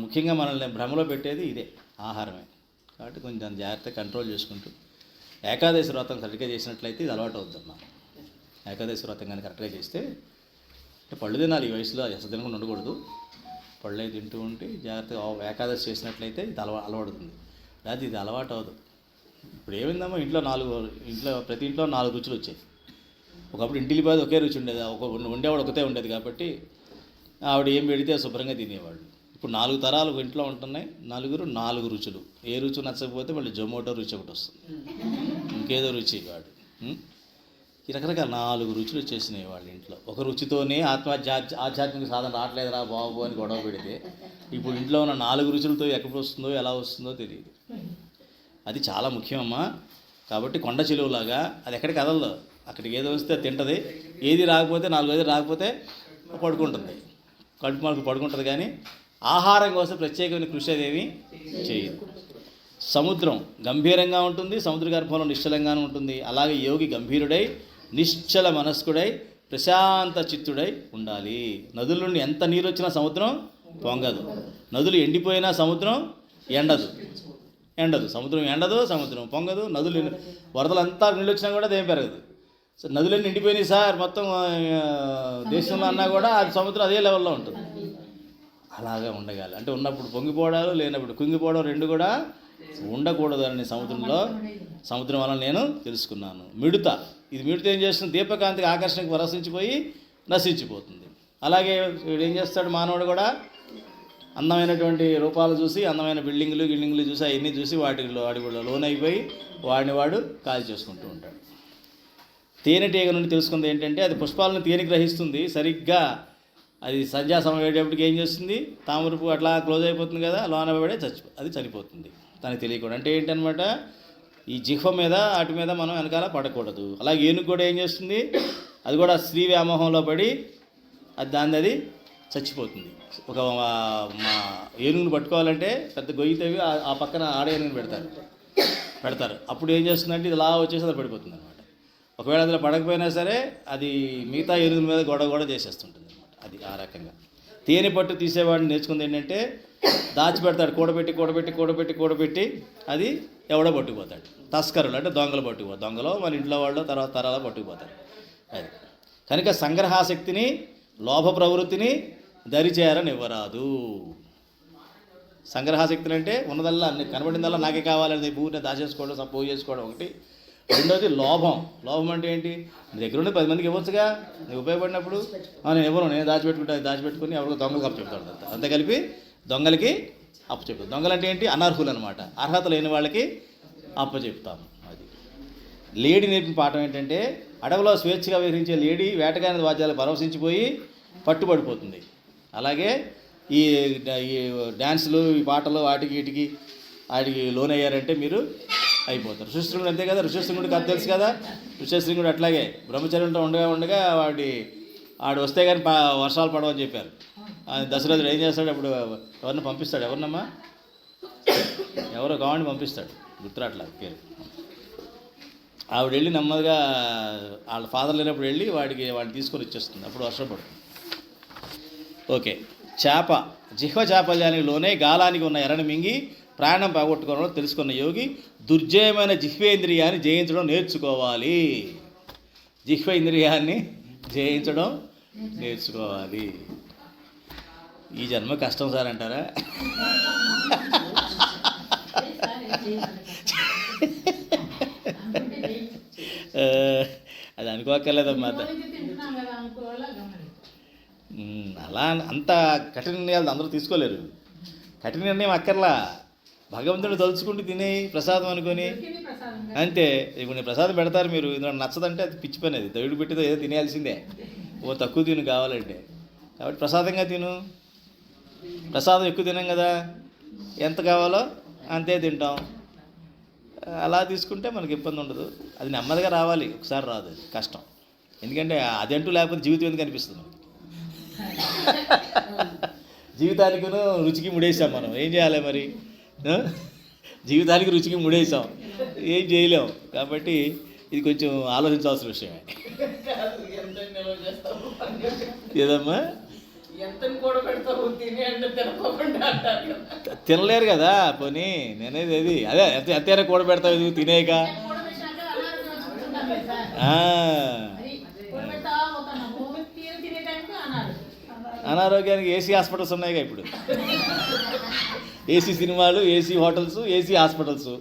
ముఖ్యంగా మనల్ని భ్రమలో పెట్టేది ఇదే ఆహారమే. కాబట్టి కొంచెం దాన్ని జాగ్రత్తగా కంట్రోల్ చేసుకుంటూ ఏకాదశి వ్రతం కరెక్ట్గా చేసినట్లయితే ఇది అలవాటు అవుద్దమ్మా. ఏకాదశి వ్రతం కానీ కరెక్ట్గా చేస్తే అంటే పళ్ళు తినాలి. ఈ వయసులో అసలు తినకుండా ఉండకూడదు. పళ్ళు అవి తింటూ ఉంటే జాగ్రత్తగా ఏకాదశి చేసినట్లయితే ఇది అలవాడుతుంది. లేకపోతే ఇది అలవాటు అవ్వదు. ఇప్పుడు ఏమైందమ్మా, ఇంట్లో ప్రతి ఇంట్లో 4 రుచులు వచ్చాయి. ఒకప్పుడు ఇంటిలి బాధ ఒకే రుచి ఉండేది, ఉండేవాడు ఒకతే ఉండేది. కాబట్టి ఆవిడ ఏం పెడితే శుభ్రంగా తినేవాళ్ళు. ఇప్పుడు 4 తరాలు ఇంట్లో ఉంటున్నాయి, నలుగురు 4 రుచులు. ఏ రుచి నచ్చకపోతే మళ్ళీ జొమాటో రుచి ఒకటి వస్తుంది, ఇంకేదో రుచి వాడు. ఈ రకరకాల 4 రుచులు వచ్చేసినాయి వాళ్ళ ఇంట్లో. ఒక రుచితోనే ఆధ్యాత్మిక సాధన రావట్లేదురా బాబు అని గొడవ పెడితే ఇప్పుడు ఇంట్లో ఉన్న 4 రుచులతో ఎక్కడ వస్తుందో ఎలా వస్తుందో తెలియదు. అది చాలా ముఖ్యమమ్మా. కాబట్టి కొండ చిలువలాగా అది ఎక్కడికి కదలదు. అక్కడికి ఏదో వస్తే తింటుంది. ఏది రాకపోతే 4 రాకపోతే పడుకుంటుంది, కడుపు మనకు పడుకుంటుంది. కానీ ఆహారం కోసం ప్రత్యేకమైన కృషి అదేమి చేయదు. సముద్రం గంభీరంగా ఉంటుంది, సముద్ర గర్భంలో నిశ్చలంగానే ఉంటుంది. అలాగే యోగి గంభీరుడై నిశ్చల మనస్కుడై ప్రశాంత చిత్తుడై ఉండాలి. నదుల నుండి ఎంత నీరు వచ్చినా సముద్రం పొంగదు, నదులు ఎండిపోయినా సముద్రం ఎండదు. సముద్రం ఎండదు, సముద్రం పొంగదు. నదులు వరదలంతా నీళ్ళు వచ్చినా కూడా అదేం పెరగదు. సో నదులన్నీ ఎండిపోయినాయి సార్ మొత్తం దేశంలో అన్నా కూడా అది సముద్రం అదే లెవెల్లో ఉంటుంది. అలాగా ఉండగాలి అంటే ఉన్నప్పుడు పొంగిపోవడాలు, లేనప్పుడు కుంగిపోవడం రెండు కూడా ఉండకూడదు అని సముద్రం వల్ల నేను తెలుసుకున్నాను. మిడత ఏం చేస్తుంది, దీపకాంతికి ఆకర్షణకు వరసించిపోయి నశించిపోతుంది. అలాగే వీడు ఏం చేస్తాడు, మానవుడు కూడా అందమైనటువంటి రూపాలు చూసి, అందమైన బిల్డింగులు చూసి, అవన్నీ చూసి వాడికి లోనైపోయి వాడిని వాడు కాల్ చేసుకుంటూ ఉంటాడు. తేనెటీగ నుండి తెలుసుకుంది ఏంటంటే అది పుష్పాలను తేనె గ్రహిస్తుంది. సరిగ్గా అది సంధ్యా సమయం అయ్యేటప్పటికి ఏం చేస్తుంది, తామరపు అట్లా క్లోజ్ అయిపోతుంది కదా, లోన పడే అది చనిపోతుంది తనకి తెలియకూడదు. అంటే ఏంటనమాట, ఈ జిహ్వ మీద వాటి మీద మనం వెనకాల పడకూడదు. అలాగే ఏనుగు కూడా ఏం చేస్తుంది, అది కూడా స్త్రీ వ్యామోహంలో పడి అది చచ్చిపోతుంది. ఒక ఏనుగుని పట్టుకోవాలంటే పెద్ద గొయ్యి తవ్వి ఆ పక్కన ఆడ ఏనుగుని పెడతారు. అప్పుడు ఏం చేస్తుందంటే ఇది ఇలా వచ్చేసి అది పడిపోతుంది అనమాట. ఒకవేళ అందులో పడకపోయినా సరే అది మిగతా ఏనుగుల మీద గొడవ చేసేస్తుంటుంది అనమాట. అది ఆ రకంగా తేనె పట్టు తీసేవాడిని నేర్చుకుంది ఏంటంటే దాచిపెడతాడు, కూడబెట్టి అది ఎవడో పట్టుకుపోతాడు. తస్కరులు అంటే దొంగలు పట్టుకుపోతారు. దొంగలో మన ఇంట్లో వాళ్ళు తర్వాత తరాల పట్టుకుపోతారు. అది కనుక సంగ్రహాశక్తిని, లోభ ప్రవృత్తిని దరిచేయాలని ఇవ్వరాదు. సంగ్రహాశక్తులు అంటే ఉన్నదల్లా అన్ని కనబడిందల్లా నాకే కావాలని పూర్తిగా దాచేసుకోవడం, పోగు చేసుకోవడం ఒకటి. రెండోది లోభం అంటే ఏంటి, నీ దగ్గర ఉంటే 10 మందికి ఇవ్వచ్చుగా, నీకు ఉపయోగపడినప్పుడు. నేను దాచిపెట్టుకుని ఎవరికి దొంగలకు అప్పచెప్తాడు. అంతా కలిపి దొంగలకి అప్పచెప్తాం. దొంగలు అంటే ఏంటి, అనర్హులు అనమాట. అర్హత లేని వాళ్ళకి అప్పచెప్తాము. అది లేడీ నేర్పిన పాఠం ఏంటంటే అడవిలో స్వేచ్ఛగా విహరించే లేడీ వేటగాని వాద్యాలు పరవశించిపోయి పట్టుబడిపోతుంది. అలాగే ఈ డ్యాన్సులు, ఈ పాటలు వాటికి లోనయ్యారంటే మీరు అయిపోతారు. ఋషిశృంగుడు అంతే కదా, ఋషిశృంగుడికి అది తెలుసు కదా. ఋషిశృంగుడు అట్లాగే బ్రహ్మచర్యంతో ఉండగా ఆడు వస్తే కానీ వర్షాలు పడవని చెప్పారు. దశరథుడు ఏం చేస్తాడు, అప్పుడు ఎవరిని పంపిస్తాడు, ఎవరినమ్మా ఎవరో కావాలని పంపిస్తాడు, గుర్తురాట్లా పేరు. ఆవిడ వెళ్ళి నెమ్మదిగా వాళ్ళ ఫాదర్ లేనప్పుడు వెళ్ళి వాడిని తీసుకొని వచ్చేస్తుంది. అప్పుడు వర్షం పడుతుంది. ఓకే, చేప జిహ్వ చాపల్యానికి లోనే గాలానికి ఉన్న ఎర్రని మింగి ప్రాణం పోగొట్టుకోవడం తెలుసుకున్న యోగి దుర్జయమైన జిహ్వేంద్రియాన్ని జయించడం నేర్చుకోవాలి. జిహ్వేంద్రియాన్ని జయించడం నేర్చుకోవాలి. ఈ జన్మ కష్టం సార్ అంటారా? అది అనుకోక్కర్లేదమ్మా. అలా అంత కఠిన నిర్ణయాలు అందరూ తీసుకోలేరు. కఠిన నిర్ణయం అక్కర్లా. భగవంతుడు తలుచుకుంటూ తినేయి ప్రసాదం అనుకొని. అంతే. ఇప్పుడు నేను ప్రసాదం పెడతారు మీరు, ఇందులో నచ్చదంటే అది పిచ్చి పని, అది దేవుడు పెట్టిదో ఏదో తినేయాల్సిందే. ఓ తక్కువ తిను కావాలంటే. కాబట్టి ప్రసాదంగా తిను. ప్రసాదం ఎక్కువ తినాం కదా, ఎంత కావాలో అంతే తింటాం. అలా తీసుకుంటే మనకి ఇబ్బంది ఉండదు. అది నెమ్మదిగా రావాలి, ఒకసారి రాదు, అది కష్టం. ఎందుకంటే అదంటూ లేకపోతే జీవితం ఎందుకు అనిపిస్తుంది. జీవితానికి రుచికి ముడేసాం మనం, ఏం చేయాలి మరి? జీవితానికి రుచికి ముడేసాం, ఏం చేయలేం. కాబట్టి ఇది కొంచెం ఆలోచించాల్సిన విషయమే. ఏదమ్మా తినలేరు కదా, పోనీ నేనేది అది అదే ఎంతైనా కూడబెడతావు ఇది తినేక. అనారోగ్యానికి ఏసీ హాస్పిటల్స్ ఉన్నాయిగా ఇప్పుడు. ఏసీ సినిమాలు, ఏసీ హోటల్స్, ఏసీ హాస్పిటల్స్.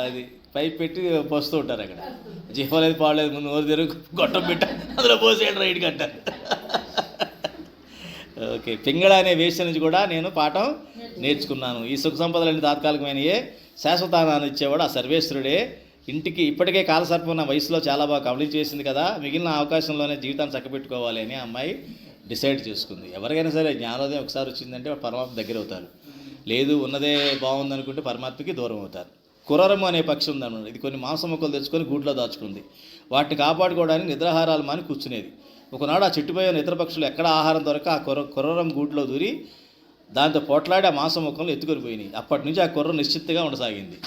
అది పైప్ పెట్టి పోస్తూ ఉంటారు అక్కడ. జిహ్వలేదు పాడలేదు, ముందు నోరు తెరుగు గొట్టం పెట్ట అందులో పోసేయండి రైట్కి అంటారు. ఓకే. పింగళ అనే వేశ్య నుంచి కూడా నేను పాఠం నేర్చుకున్నాను. ఈ సుఖ సంపదలన్నీ తాత్కాలికమైనయే, శాశ్వతానాన్ని ఇచ్చేవాడు ఆ సర్వేశ్వరుడే. ఇంటికి ఇప్పటికే కాలసర్పం నా వయసులో చాలా బాగా కబలించి చేసింది కదా, మిగిలిన అవకాశంలోనే జీవితాన్ని చక్కబెట్టుకోవాలి అని ఆ అమ్మాయి డిసైడ్ చేసుకుంది. ఎవరికైనా సరే జ్ఞానోదయం ఒకసారి వచ్చిందంటే పరమాత్మ దగ్గర అవుతారు. లేదు ఉన్నదే బాగుందనుకుంటే పరమాత్మకి దూరం అవుతారు. కురరము అనే పక్షి ఉందన్నమాట. ఇది కొన్ని మాంసం మొక్కలు తెచ్చుకొని గూట్లో దాచుకుంది. వాటిని కాపాడుకోవడానికి నిద్రాహారాలు మాని కూర్చునేది. ఒకనాడు ఆ చెట్టుపై ఉన్న ఇతర పక్షులు ఎక్కడ ఆహారం దొరక ఆ కుర్రం గూట్లో దూరి దాంతో పోట్లాడి ఆ మాంసం మొక్కలు ఎత్తుకొని పోయినాయి. అప్పటి నుంచి ఆ కుర్ర నిశ్చిత్తగా ఉండసాగింది.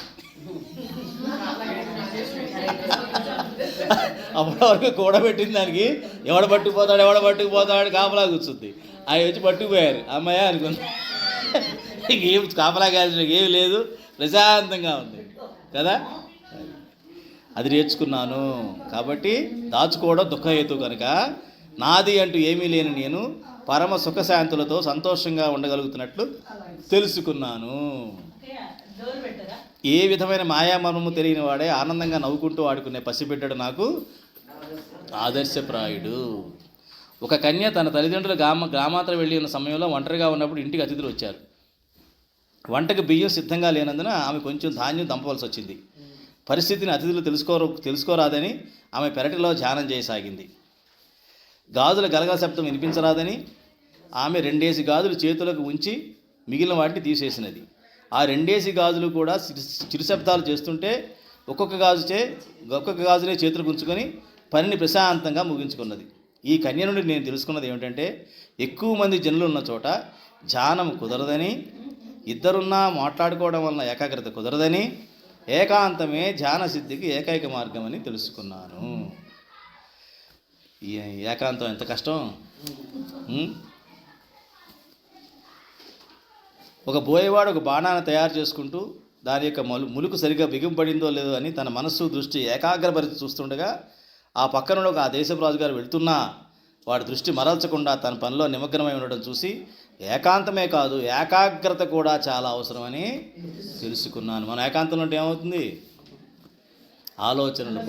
అప్పటి వరకు కూడబెట్టిన దానికి ఎవడ పట్టుకుపోతాడు కాపలా కూర్చుంది. అవి వచ్చి పట్టుకుపోయారు. అమ్మాయి అనుకుంది, ఇంకేం కాపలా కాల్సిన ఏమి లేదు, ప్రశాంతంగా ఉంది కదా. అది నేర్చుకున్నాను. కాబట్టి దాచుకోవడం దుఃఖహేతు కనుక నాది అంటూ ఏమీ లేని నేను పరమ సుఖశాంతులతో సంతోషంగా ఉండగలుగుతున్నట్లు తెలుసుకున్నాను. ఏ విధమైన మాయామర్మము తెలియని వాడే ఆనందంగా నవ్వుకుంటూ ఆడుకునే పసిబిడ్డడు నాకు ఆదర్శప్రాయుడు. ఒక కన్య తన తల్లిదండ్రులు గ్రామాంతరం వెళ్ళి ఉన్న సమయంలో ఒంటరిగా ఉన్నప్పుడు ఇంటికి అతిథులు వచ్చారు. వంటకు బియ్యం సిద్ధంగా లేనందున ఆమె కొంచెం ధాన్యం దంపవలసి వచ్చింది. పరిస్థితిని అతిథులు తెలుసుకోరాదని ఆమె పెరటిలో ధ్యానం చేయసాగింది. గాజుల గలగల శబ్దం వినిపించరాదని ఆమె 2 గాజులు చేతులకు ఉంచి మిగిలిన వాటిని తీసేసినది. ఆ 2 గాజులు కూడా చిరుశబ్దాలు చేస్తుంటే ఒక్కొక్క గాజునే చేతులకు ఉంచుకొని పనిని ప్రశాంతంగా ముగించుకున్నది. ఈ కన్య నుండి నేను తెలుసుకున్నది ఏమిటంటే, ఎక్కువ మంది జనులు ఉన్న చోట ధ్యానం కుదరదని, ఇద్దరున్నా మాట్లాడుకోవడం వలన ఏకాగ్రత కుదరదని, ఏకాంతమే ధ్యాన సిద్ధికి ఏకైక మార్గం అని తెలుసుకున్నాను. ఈ ఏకాంతం ఎంత కష్టం. ఒక బోయేవాడు ఒక బాణాన్ని తయారు చేసుకుంటూ దాని యొక్క ములుకు సరిగ్గా బిగింపడిందో లేదో అని తన మనస్సు దృష్టి ఏకాగ్రపరిచి చూస్తుండగా ఆ పక్కన ఒక ఆ దేశపు రాజుగారు వెళుతున్నా వాడి దృష్టి మరల్చకుండా తన పనిలో నిమగ్నమై ఉండడం చూసి ఏకాంతమే కాదు ఏకాగ్రత కూడా చాలా అవసరమని తెలుసుకున్నాను. మన ఏకాంతంలో అంటే ఏమవుతుంది? ఆలోచనలు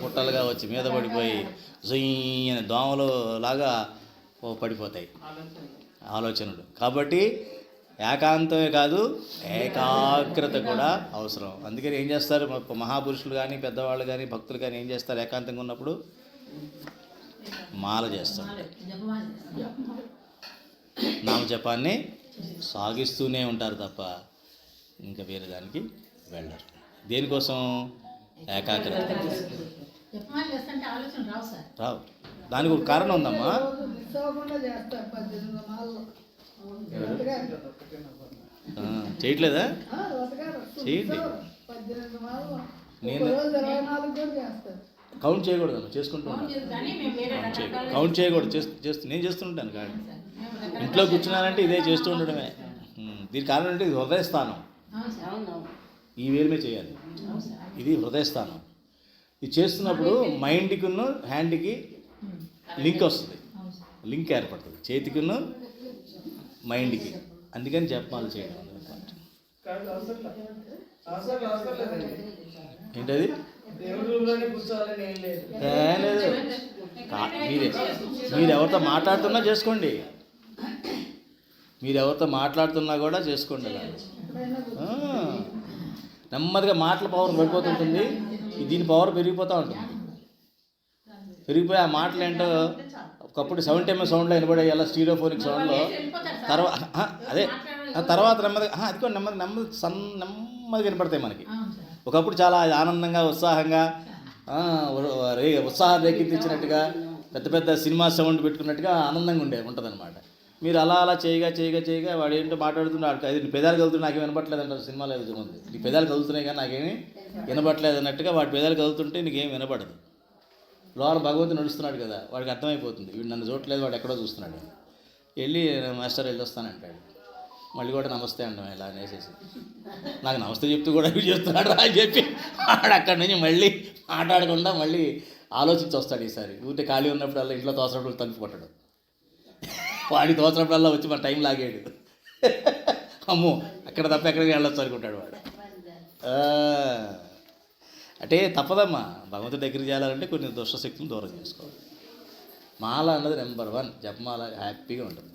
పుట్టలుగా వచ్చి మీద పడిపోయి జొయ్యని దోమలు లాగా పడిపోతాయి ఆలోచనలు. కాబట్టి ఏకాంతమే కాదు ఏకాగ్రత కూడా అవసరం. అందుకని ఏం చేస్తారు మహాపురుషులు కానీ పెద్దవాళ్ళు కానీ భక్తులు కానీ ఏం చేస్తారు? ఏకాంతంగా ఉన్నప్పుడు మాల చేస్తారు, నామజపాన్ని సాగిస్తూనే ఉంటారు తప్ప ఇంకా వేరే దానికి వెళ్ళరు. దేనికోసం? ఏకాగ్రత. రావు. దానికి ఒక కారణం ఉందమ్మా. చేయట్లేదా? చేయండి. నేను కౌంట్ చేయకూడదమ్మా, చేసుకుంటూ ఉంటాను. కౌంట్ చేయకూడదు, నేను చేస్తుంటాను. కానీ ఇంట్లో కూర్చున్నానంటే ఇదే చేస్తూ ఉండడమే. దీనికి కారణం అంటే ఇది హృదయస్థానం. ఈ వేలుమే చేయాలి. ఇది హృదయస్థానం. ఇది చేస్తున్నప్పుడు మైండ్కిను హ్యాండ్కి లింక్ వస్తుంది, లింక్ ఏర్పడుతుంది చేతికిను మైండ్కి. అందుకని జపాలు చేయడం ఏంటది? దేవుడి రూమ్లోనే కూర్చోవాలని ఏం లేదు. ఏం లేదు. మీరు ఎవరితో మాట్లాడుతున్నా చేసుకోండి, మీరు ఎవరితో మాట్లాడుతున్నా కూడా చేసుకోండి. అలా నెమ్మదిగా మాటల పవర్ పడిపోతుంటుంది, దీని పవర్ పెరిగిపోతూ ఉంటుంది. పెరిగిపోయి ఆ మాటలు ఏంటో ఒకప్పుడు 70 mm సౌండ్లో వినబడే ఇలా స్టీరియోఫోనిక్ సౌండ్లో తర్వాత నెమ్మదిగా అది కూడా నెమ్మదిగా వినపడతాయి మనకి. ఒకప్పుడు చాలా ఆనందంగా ఉత్సాహంగా ఉత్సాహం రేకెత్తించినట్టుగా పెద్ద పెద్ద సినిమా సౌండ్ పెట్టుకున్నట్టుగా ఆనందంగా ఉంటుందన్నమాట. మీరు అలా అలా చేయగా వాడు ఏంటో మాట్లాడుతున్నాడు, అది నీ పెదాలు కదులుతున్నా నాకేం వినపట్లేదు అంటారు సినిమాలో ఉంది. నీ పెదాలు కదులుతున్నాయి కానీ నాకేమీ వినపట్లేదు అన్నట్టుగా వాడి పెదాలు కదులుతుంటే నీకేం వినపడదు. లోపల భగవంతుడు నడుస్తున్నాడు కదా, వాడికి అర్థమైపోతుంది వీడు నన్ను చూడట్లేదు, వాడు ఎక్కడో చూస్తున్నాడు. వెళ్ళి మాస్టర్ వెళ్ళి వస్తానంటాడు, మళ్ళీ కూడా నమస్తే అంటాం ఇలా అనేసేసి. నాకు నమస్తే చెప్తూ కూడా వీడు చేస్తున్నాడు అని చెప్పి వాడు అక్కడి నుంచి మళ్ళీ మాట్లాడకుండా మళ్ళీ ఆలోచించి వస్తాడు. ఈసారి ఊరికే ఖాళీ ఉన్నప్పుడల్లా ఇంట్లో తోసినప్పుడు తలుపు కొట్టడు, వాడి తోసినప్పుడల్లా వచ్చి మన టైం లాగాడు. అమ్మో అక్కడ తప్ప ఎక్కడికి వెళ్ళొచ్చు అనుకుంటాడు వాడు. అంటే తప్పదమ్మా, భగవంతుడి దగ్గర చేయాలంటే కొన్ని దుష్టశక్తులు దూరం చేసుకోవాలి. మాల అన్నది నెంబర్ 1 జపమాల హ్యాపీగా ఉంటుంది.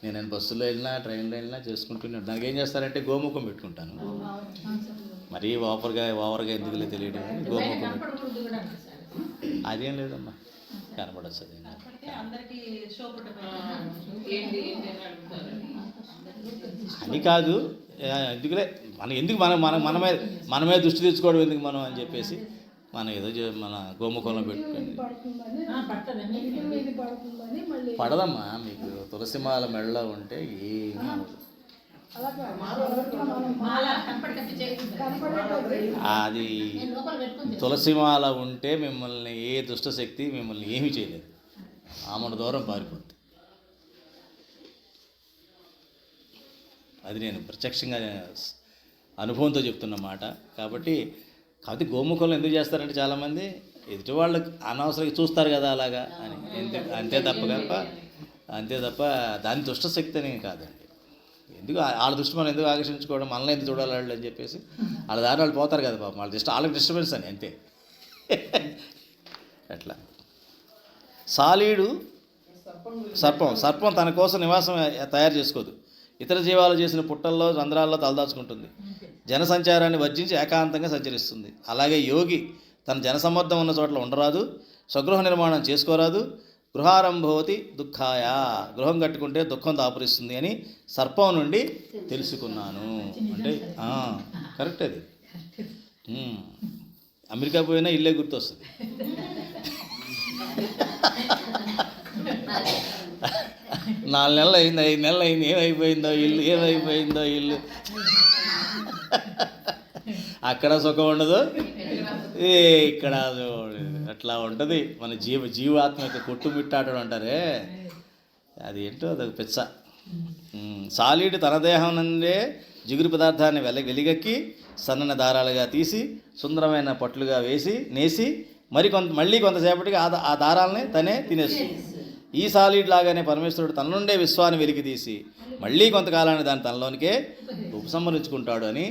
నేను బస్సులో వెళ్ళినా ట్రైన్లో వెళ్ళినా చేసుకుంటూనే దానికి ఏం చేస్తారంటే గోముఖం పెట్టుకుంటాను. మరీ ఓవర్గా ఎందుకులే తెలియడం కానీ గోముఖం అదేం లేదమ్మా, కనపడచ్చు. అదే అని కాదు, ఎందుకులే ఎందుకు మనమే దృష్టి తెచ్చుకోవడం ఎందుకు మనం అని చెప్పేసి మనం ఏదో మన గోముఖంలో పెట్టుకోండి. పడదమ్మా, మీకు తులసిమాల మెడలో ఉంటే ఏమీ అది తులసిమాల ఉంటే మిమ్మల్ని ఏ దుష్టశక్తి మిమ్మల్ని ఏమీ చేయలేదు, ఆమెను దూరం పారిపోద్ది. అది నేను ప్రత్యక్షంగా అనుభవంతో చెప్తున్న మాట. కాబట్టి గోముఖంలో ఎందుకు చేస్తారంటే చాలామంది ఎదుటి వాళ్ళకి అనవసరంగా చూస్తారు కదా అలాగా అని, అంతే తప్ప దాని దుష్టశక్తి అని కాదండి. ఎందుకు వాళ్ళ దృష్టి మనం ఎందుకు ఆకర్షించుకోవడం, మనల్ని ఎందుకు చూడాలి వాళ్ళు అని చెప్పేసి వాళ్ళ దారి వాళ్ళు పోతారు కదా పాపం, వాళ్ళకి డిస్టర్బెన్స్ అని అంతే. అట్లా సాలీడు సర్పం తన కోసం నివాసం తయారు చేసుకోదు, ఇతర జీవాలు చేసిన పుట్టల్లో రంధ్రాల్లో తలదాచుకుంటుంది, జనసంచారాన్ని వర్జించి ఏకాంతంగా సంచరిస్తుంది. అలాగే యోగి తన జనసమ్మర్దం ఉన్న చోట్ల ఉండరాదు, స్వగృహ నిర్మాణం చేసుకోరాదు, గృహారంభవతి దుఃఖాయ, గృహం కట్టుకుంటే దుఃఖం దాపురిస్తుంది అని సర్పం నుండి తెలుసుకున్నాను. అంటే కరెక్ట్ అది. అమెరికా పోయినా ఇల్లే గుర్తొస్తుంది. 4 నెలలు అయింది, 5 నెలలు అయింది, ఏమైపోయిందో ఇల్లు. అక్కడ సుఖం ఉండదు, ఇక్కడ అట్లా ఉంటుంది. మన జీవాత్మ యొక్క కొట్టుమిట్టాటం అంటారే, అది ఏంటో అదొక పిచ్చ. సాలీడు తన దేహం నుండే జిగురు పదార్థాన్ని వెలిగెక్కి సన్నని దారాలుగా తీసి సుందరమైన పట్లుగా నేసి మళ్ళీ కొంతసేపటికి ఆ దారాలని తనే తినేస్తుంది. ఈ సాలీడ్ లాగానే పరమేశ్వరుడు తన నుండే విశ్వాన్ని వెలికి తీసి మళ్ళీ కొంతకాలాన్ని దాన్ని తనలోనికే ఉపసంహరించుకుంటాడు అని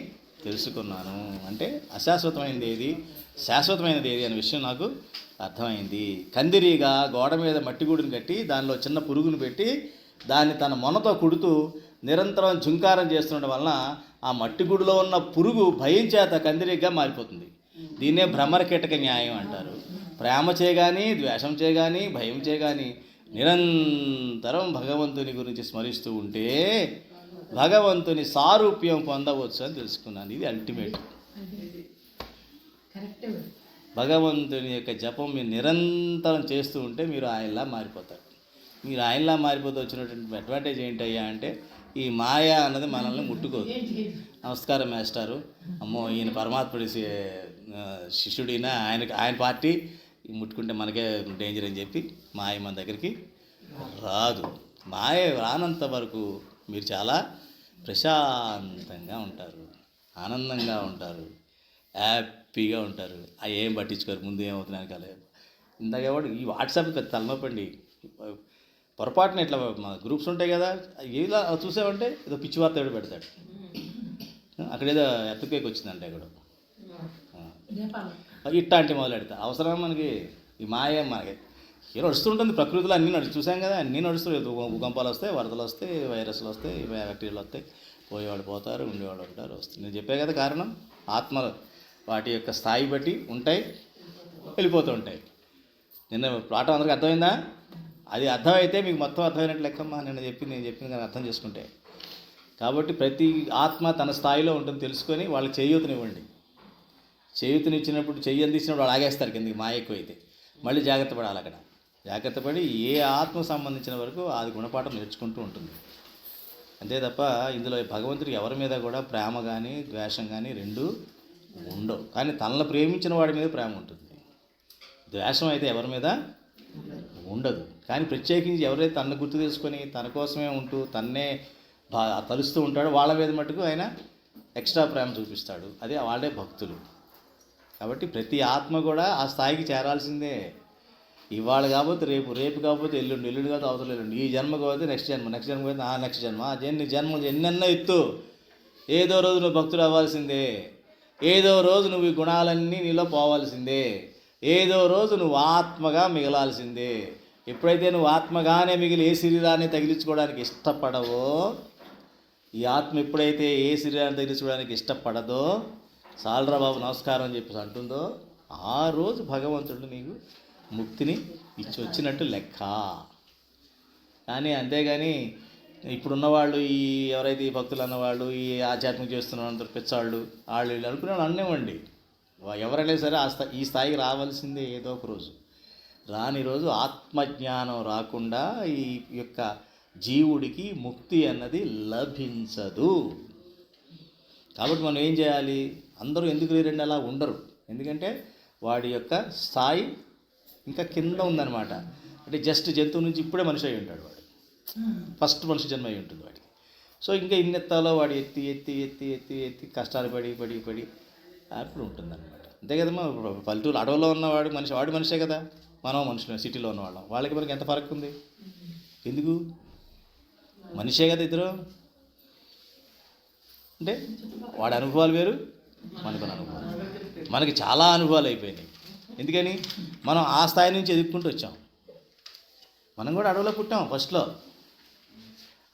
తెలుసుకున్నాను. అంటే అశాశ్వతమైనది ఏది, శాశ్వతమైనది ఏది అనే విషయం నాకు అర్థమైంది. కందిరీగా గోడ మీద మట్టి గూడుని కట్టి దానిలో చిన్న పురుగును పెట్టి దాన్ని తన మొనతో కుడుతూ నిరంతరం జుంకారం చేస్తుండడం వలన ఆ మట్టి గుడిలో ఉన్న పురుగు భయం చేత కందిరీగా మారిపోతుంది. దీన్నే భ్రమర కీటక న్యాయం అంటారు. ప్రేమ చేయగాని, ద్వేషం చేయగాని, భయం చేయగాని నిరంతరం భగవంతుని గురించి స్మరిస్తూ ఉంటే భగవంతుని సారూప్యం పొందవచ్చు అని తెలుసుకున్నాను. ఇది అల్టిమేట్. భగవంతుని యొక్క జపం మీరు నిరంతరం చేస్తూ ఉంటే మీరు ఆయనలా మారిపోతారు. మీరు ఆయనలా మారిపోతూ వచ్చినటువంటి అడ్వాంటేజ్ ఏంటయ్యా అంటే ఈ మాయ అన్నది మనల్ని ముట్టుకోదు. నమస్కారం మాస్టారు, అమ్మో ఈయన పరమాత్ముడి శిష్యుడినా, ఆయన పార్టీ ముట్టుకుంటే మనకే డేంజర్ అని చెప్పి మాయ మన దగ్గరికి రాదు. మాయ రానంత వరకు మీరు చాలా ప్రశాంతంగా ఉంటారు, ఆనందంగా ఉంటారు, హ్యాపీగా ఉంటారు. అవి ఏం పట్టించుకోరు, ముందు ఏమవుతున్నాను కాలే. ఇందాక ఎవడు ఈ వాట్సాప్ పెద్ద తలనొప్పండి. పొరపాటున ఇట్లా మా గ్రూప్స్ ఉంటాయి కదా, ఇలా చూసామంటే ఏదో పిచ్చి వార్త ఎవడు పెడతాడు. అక్కడేదో ఎర్త్క్వేక్ వచ్చిందంటే అక్కడ ఇట్లాంటి మొదలెడతా అవసరం మనకి ఈ మాయ మనకి ఏ నడుస్తుంటుంది ప్రకృతిలో అన్నీ చూసాం కదా, అన్నీ నడుస్తాయి. భూకంపాలు వస్తాయి, వరదలు వస్తాయి, వైరస్లు వస్తాయి, బ్యాక్టీరియాలు వస్తాయి, పోయేవాళ్ళు పోతారు, ఉండేవాళ్ళు ఉంటారు, వస్తుంది. నేను చెప్పే కదా కారణం. ఆత్మలు వాటి యొక్క స్థాయి బట్టి ఉంటాయి, వెళ్ళిపోతూ ఉంటాయి. నిన్న పాఠం అందరికీ అర్థమైందా? అది అర్థమైతే మీకు మొత్తం అర్థమైనట్లు లెక్కమ్మా. నేను చెప్పింది కానీ అర్థం చేసుకుంటే. కాబట్టి ప్రతి ఆత్మ తన స్థాయిలో ఉంటుంది తెలుసుకొని వాళ్ళకి చేయూతనివ్వండి. చేయూతనిచ్చినప్పుడు చెయ్యి అందించినప్పుడు వాళ్ళు ఆగేస్తారు కిందకి మాయ ఎక్కువైతే. మళ్ళీ జాగ్రత్త పడాలి అక్కడ. జాగ్రత్త పడి ఏ ఆత్మకు సంబంధించిన వరకు అది గుణపాఠం నేర్చుకుంటూ ఉంటుంది. అంతే తప్ప ఇందులో భగవంతుడికి ఎవరి మీద కూడా ప్రేమ కానీ ద్వేషం కానీ రెండూ ఉండవు. కానీ తనను ప్రేమించిన వాడి మీద ప్రేమ ఉంటుంది. ద్వేషం అయితే ఎవరి మీద ఉండదు. కానీ ప్రత్యేకించి ఎవరైతే తనను గుర్తు చేసుకొని తన కోసమే ఉంటూ తన్నే తలుస్తూ ఉంటాడో వాళ్ళ మీద మటుకు ఆయన ఎక్స్ట్రా ప్రేమ చూపిస్తాడు. అదే వాళ్ళే భక్తులు. కాబట్టి ప్రతి ఆత్మ కూడా ఆ స్థాయికి చేరాల్సిందే. ఇవాళ కాకపోతే రేపు, రేపు కాకపోతే ఎల్లుండి, ఎల్లుండి కాకపోతే అవతల ఎల్లుండి, ఈ జన్మ కాకపోతే నెక్స్ట్ జన్మ, నెక్స్ట్ జన్మ కాకపోతే నెక్స్ట్ జన్మ. జన్మ ఎన్నెన్నో ఎత్తు. ఏదో రోజు నువ్వు భక్తుడు అవ్వాల్సిందే. ఏదో రోజు నువ్వు ఈ గుణాలన్నీ నీలో పోవాల్సిందే. ఏదో రోజు నువ్వు ఆత్మగా మిగలాల్సిందే. ఎప్పుడైతే నువ్వు ఆత్మగానే మిగిలి ఏ శరీరాన్ని తగిలించుకోవడానికి ఇష్టపడవో, ఈ ఆత్మ ఎప్పుడైతే ఏ శరీరాన్ని తగిలించుకోవడానికి ఇష్టపడదో, సాల్రా బాబు నమస్కారం అని చెప్పేసి అంటుందో, ఆ రోజు భగవంతుడు నీకు ముక్తిని ఇచ్చి వచ్చినట్టు లెక్క. కానీ అంతేగాని ఇప్పుడున్నవాళ్ళు ఈ ఎవరైతే ఈ భక్తులు అన్నవాళ్ళు ఈ ఆధ్యాత్మిక చేస్తున్న అందరూ పిచ్చాళ్ళు వాళ్ళు వీళ్ళు అనుకునే వాళ్ళు అన్నేవండి. ఎవరైనా సరే ఈ స్థాయికి రావాల్సిందే ఏదో ఒక రోజు. రాని రోజు ఆత్మజ్ఞానం రాకుండా ఈ యొక్క జీవుడికి ముక్తి అన్నది లభించదు. కాబట్టి మనం ఏం చేయాలి? అందరూ ఎందుకు లేరండి అలా ఉండరు. ఎందుకంటే వాడి యొక్క స్థాయి ఇంకా కింద ఉందన్నమాట. అంటే జస్ట్ జంతువు నుంచి ఇప్పుడే మనిషి అయి ఉంటాడు వాడు. ఫస్ట్ మనిషి జన్మ అయి ఉంటుంది వాడికి. సో ఇంకా ఇన్నెత్తాలో వాడు ఎత్తి ఎత్తి ఎత్తి ఎత్తి ఎత్తి కష్టాలు పడి పడి పడి అప్పుడు ఉంటుందన్నమాట. అంతే కదమ్మా. పల్లెటూరు అడవిలో ఉన్నవాడు వాడు మనిషే కదా. మనం మనుషులు సిటీలో ఉన్నవాళ్ళం. వాళ్ళకి మనకి ఎంత ఫరక్ ఉంది? ఎందుకు? మనిషే కదా ఇద్దరు. అంటే వాడి అనుభవాలు వేరు, మనకు అనుభవాలు. మనకి చాలా అనుభవాలు అయిపోయినాయి. ఎందుకని? మనం ఆ స్థాయి నుంచి ఎదుర్కొంటూ వచ్చాం. మనం కూడా అడవిలో పుట్టాం ఫస్ట్లో.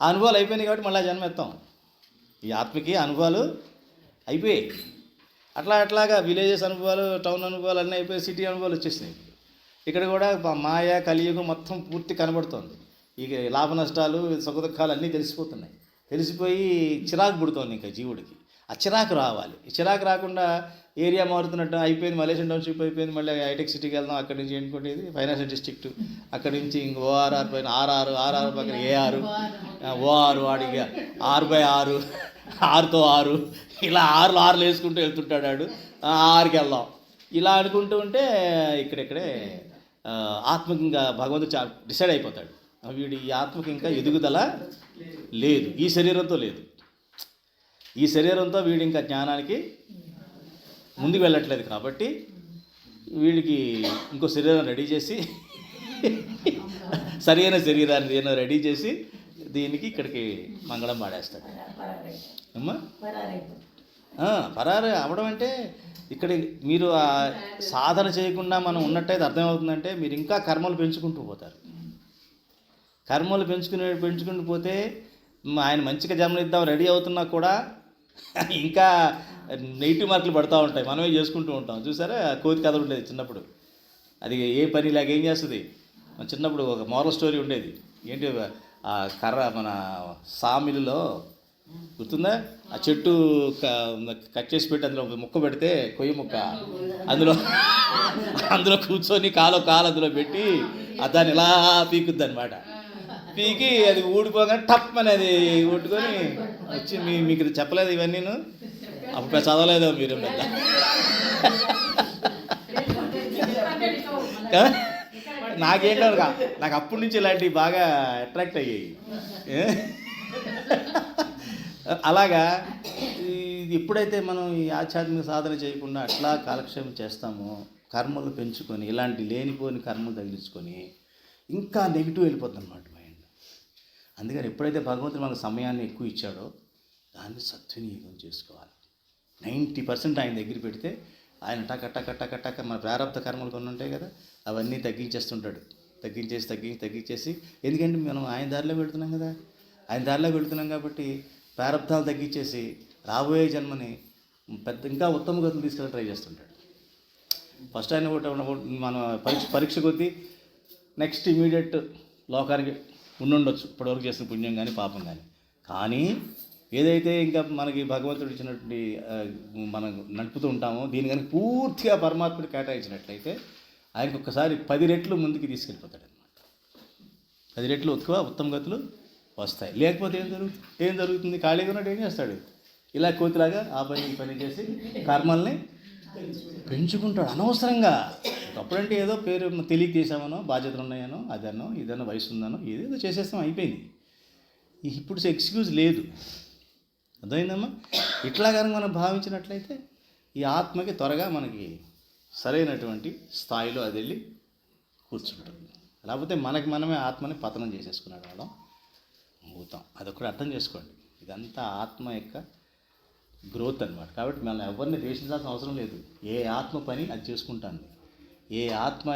ఆ అనుభవాలు అయిపోయినాయి కాబట్టి మళ్ళీ జన్మ ఎత్తాం. ఈ ఆత్మకి అనుభవాలు అయిపోయాయి. అట్లాగా విలేజెస్ అనుభవాలు, టౌన్ అనుభవాలు అన్నీ అయిపోయి సిటీ అనుభవాలు వచ్చేసినాయి. ఇక్కడ కూడా మాయ కలియుగం మొత్తం పూర్తి కనబడుతోంది. ఇక లాభ నష్టాలు సుఖ దుఃఖాలు అన్నీ తెలిసిపోతున్నాయి. తెలిసిపోయి చిరాకు పుడుతోంది ఇంకా జీవుడికి. ఆ చిరాకు రావాలి. ఈ చిరాకు రాకుండా ఏరియా మారుతున్నట్టు అయిపోయింది. మలేషియన్ టౌన్షిప్ అయిపోయింది. మళ్ళీ హైటెక్ సిటీకి వెళ్దాం. అక్కడి నుంచి ఏంటంటే ఫైనాన్షియల్ డిస్ట్రిక్ట్, అక్కడి నుంచి ఇంక ఓఆర్ఆర్ పైన ఆర్ఆర్ పక్కన ఏఆర్, ఓఆర్ వాడికి 6/6, 6తో 6 ఇలా 6 వేసుకుంటూ వెళ్తుంటాడు వాడు. 6కి వెళ్దాం ఇలా అనుకుంటూ ఉంటే ఇక్కడెక్కడే ఆత్మకి ఇంకా భగవంతుడు డిసైడ్ అయిపోతాడు. వీడు ఈ ఆత్మకి ఇంకా ఎదుగుదల లేదు, ఈ శరీరంతో లేదు. ఈ శరీరంతో వీడు ఇంకా జ్ఞానానికి ముందుకు వెళ్ళట్లేదు. కాబట్టి వీడికి ఇంకో శరీరం రెడీ చేసి సరైన శరీరాన్ని ఏదో రెడీ చేసి దీనికి ఇక్కడికి మంగళం పాడేస్తాడు. అమ్మా పరారు అవడం అంటే ఇక్కడ మీరు ఆ సాధన చేయకుండా మనం ఉన్నట్టయితే అర్థమవుతుందంటే మీరు ఇంకా కర్మలు పెంచుకుంటూ పోతారు. కర్మలు పెంచుకుంటూ పోతే ఆయన మంచిగా జన్మనిద్దాం రెడీ అవుతున్నా కూడా ఇంకా నెగిటివ్ మార్కులు పడుతూ ఉంటాయి. మనమే చేసుకుంటూ ఉంటాం. చూసారా కోతి కథ ఉండేది చిన్నప్పుడు. అది ఏ పని ఇలాగ ఏం చేస్తుంది. మన చిన్నప్పుడు ఒక మోరల్ స్టోరీ ఉండేది. ఏంటి ఆ కర్ర మన సామిలులో గుర్తుందా? ఆ చెట్టు కట్ చేసి పెట్టి అందులో ముక్క పెడితే కొయ్య ముక్క అందులో కూర్చొని కాలు అందులో పెట్టి దాన్ని ఇలా పీకుద్ది అనమాట. పీకి అది ఊడిపోగానే టప్ అనేది కొట్టుకొని వచ్చి మీకు చెప్పలేదు ఇవన్నీ? అప్పుడు చదవలేదో మీరు పెద్ద. నాకేంటో నాకు అప్పటి నుంచి ఇలాంటివి బాగా అట్రాక్ట్ అయ్యాయి. అలాగా ఎప్పుడైతే మనం ఈ ఆధ్యాత్మిక సాధన చేయకుండా అట్లా కాలక్షేపం చేస్తామో, కర్మలు పెంచుకొని ఇలాంటి లేనిపోని కర్మలు తగిలించుకొని ఇంకా నెగిటివ్ వెళ్ళిపోతుంది అన్నమాట మైండ్. అందుకని ఎప్పుడైతే భగవంతుడు మనకు సమయాన్ని ఎక్కువ ఇచ్చాడో దాన్ని సద్వినియోగం చేసుకోవాలి. 90% ఆయన దగ్గర పెడితే ఆయన టక టక టక టక మన ప్రారంభ కర్మలు కొన్ని ఉంటాయి కదా, అవన్నీ తగ్గించేస్తుంటాడు. తగ్గించేసి ఎందుకంటే మనం ఆయన దారిలో వెళుతున్నాం కదా, ఆయన దారిలో వెళుతున్నాం కాబట్టి ప్రారంధాలు తగ్గించేసి రాబోయే జన్మని ఇంకా ఉత్తమ గతులు తీసుకెళ్ళి ట్రై చేస్తుంటాడు. ఫస్ట్ ఆయన మన పరీక్ష కొద్దీ నెక్స్ట్ ఇమీడియట్ లోకానికి ఉండుండొచ్చు ఇప్పటివరకు చేసిన పుణ్యం కానీ పాపం కానీ ఏదైతే ఇంకా మనకి భగవంతుడు ఇచ్చినటువంటి మనం నడుపుతూ ఉంటామో దీని కనుక పూర్తిగా పరమాత్ముడు కేటాయించినట్లయితే ఆయనకు ఒక్కసారి 10 రెట్లు ముందుకు తీసుకెళ్ళిపోతాడు అనమాట. 10 రెట్లు ఎక్కువ ఉత్తమ గతులు వస్తాయి. లేకపోతే ఏం జరుగుతుంది? ఖాళీగా ఉన్నట్టు ఏం చేస్తాడు? ఇలా కోతిలాగా ఆ పని ఈ పని చేసి కర్మల్ని పెంచుకుంటాడు అనవసరంగా. అప్పుడంటే ఏదో పేరు తెలియక చేసామనో, బాధ్యతలు ఉన్నాయనో, అదనో ఇదనో, వయసు ఉందనో ఏదేదో చేసేస్తాం, అయిపోయింది. ఇప్పుడు ఎక్స్క్యూజ్ లేదు. అర్థమైందమ్మా? ఇట్లా కనుక మనం భావించినట్లయితే ఈ ఆత్మకి త్వరగా మనకి సరైనటువంటి స్థాయిలో అది వెళ్ళి కూర్చుంటుంది. లేకపోతే మనమే ఆత్మని పతనం చేసేసుకున్నాడు వాళ్ళం అవుతాం. అదొకటి అర్థం చేసుకోండి. ఇదంతా ఆత్మ యొక్క గ్రోత్ అనమాట. కాబట్టి మనం ఎవరిని ద్వేషించాల్సిన అవసరం లేదు. ఏ ఆత్మ పని అది చేసుకుంటుంది. ఏ ఆత్మ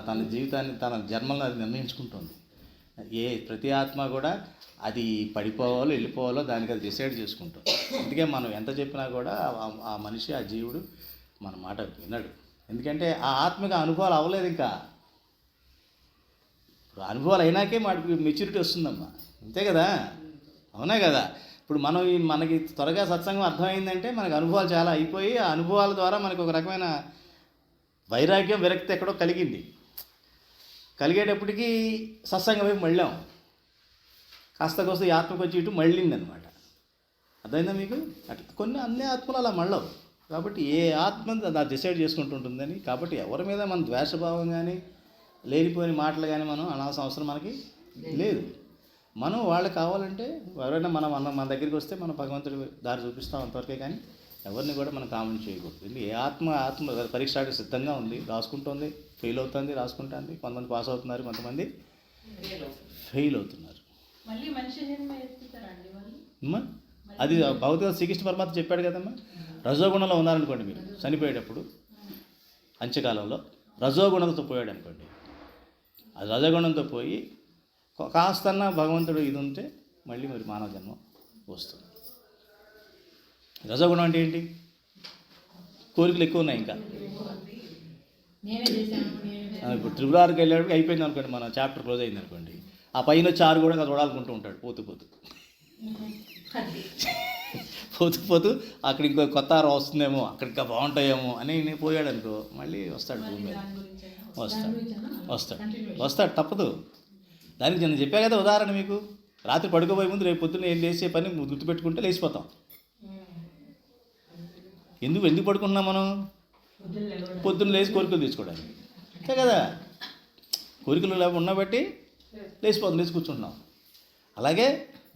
తన జీవితాన్ని తన జన్మలను అది నిర్ణయించుకుంటుంది. ప్రతి ఆత్మ కూడా అది పడిపోవాలో వెళ్ళిపోవాలో దానికి అది డిసైడ్ చేసుకుంటుంది. అందుకే మనం ఎంత చెప్పినా కూడా ఆ మనిషి, ఆ జీవుడు మన మాట వినడు. ఎందుకంటే ఆ ఆత్మకి అనుభవాలు అవ్వలేదు. ఇంకా ఇప్పుడు అనుభవాలు అయినాకే మెచ్యూరిటీ వస్తుందమ్మా. అంతే కదా, అవునా కదా? ఇప్పుడు మనకి త్వరగా సత్సంగం అర్థమైందంటే మనకు అనుభవాలు చాలా అయిపోయి ఆ అనుభవాల ద్వారా మనకు ఒక రకమైన వైరాగ్యం, విరక్తి ఎక్కడో కలిగేటప్పటికీ సత్సంగం వైపు మళ్ళాం. కాస్త ఈ ఆత్మకు వచ్చి ఇటు మళ్ళిందనమాట. అర్థమైందా మీకు? అట్లా అన్ని ఆత్మలు అలా మళ్ళవు. కాబట్టి ఏ ఆత్మ అది డిసైడ్ చేసుకుంటుంటుందని. కాబట్టి ఎవరి మీద మన ద్వేషభావం కానీ లేనిపోయిన మాటలు కానీ మనం అనాల్సిన అవసరం మనకి లేదు. మనం వాళ్ళకి కావాలంటే ఎవరైనా మన దగ్గరికి వస్తే మనం భగవంతుడి దారి చూపిస్తాం అంతవరకే. కానీ ఎవరిని కూడా మనం కామెంట్ చేయకూడదు. ఎందుకంటే ఏ ఆత్మ పరీక్ష సిద్ధంగా ఉంది, రాసుకుంటుంది, ఫెయిల్ అవుతుంది, రాసుకుంటుంది. కొంతమంది పాస్ అవుతున్నారు, కొంతమంది ఫెయిల్ అవుతున్నారు. అమ్మా అది భౌతిక శ్రీకృష్ణ పరమాత్మ చెప్పాడు కదమ్మా. రజోగుణంలో ఉన్నారనుకోండి, మీరు చనిపోయేటప్పుడు అంత్యకాలంలో రజోగుణంతో పోయాడు అనుకోండి, అది రజోగుణంతో పోయి కాస్తన్న భగవంతుడు ఇది ఉంటే మళ్ళీ మరి మానవ జన్మ వస్తుంది. రజోగుణం అంటే ఏంటి? కోరికలు ఎక్కువ ఉన్నాయి. ఇంకా ఇప్పుడు త్రిపురారికి వెళ్ళేటప్పుడు అయిపోయింది అనుకోండి, మన చాప్టర్ క్లోజ్ అయింది అనుకోండి, ఆ పైన వచ్చి 6 కూడా ఇంకా చూడాలనుకుంటూ ఉంటాడు. పోతూ అక్కడ ఇంకో కొత్త ఆరు వస్తుందేమో, అక్కడ ఇంకా బాగుంటాయేమో అని నేను పోయాడు అనుకో, మళ్ళీ వస్తాడు భూమి మీద. వస్తాడు తప్పదు. దానికి నేను చెప్పా కదా ఉదాహరణ మీకు. రాత్రి పడుకోబోయే ముందు రేపు పొద్దున్న ఏం చేసే పని గుర్తుపెట్టుకుంటే లేచిపోతాం. ఎందుకు పడుకుంటున్నాం మనం? పొద్దున్న లేచి కోరికలు తీసుకోవడానికి. అంతే కదా, కోరికలు ఉన్నబట్టి లేచి కూర్చుంటున్నాం. అలాగే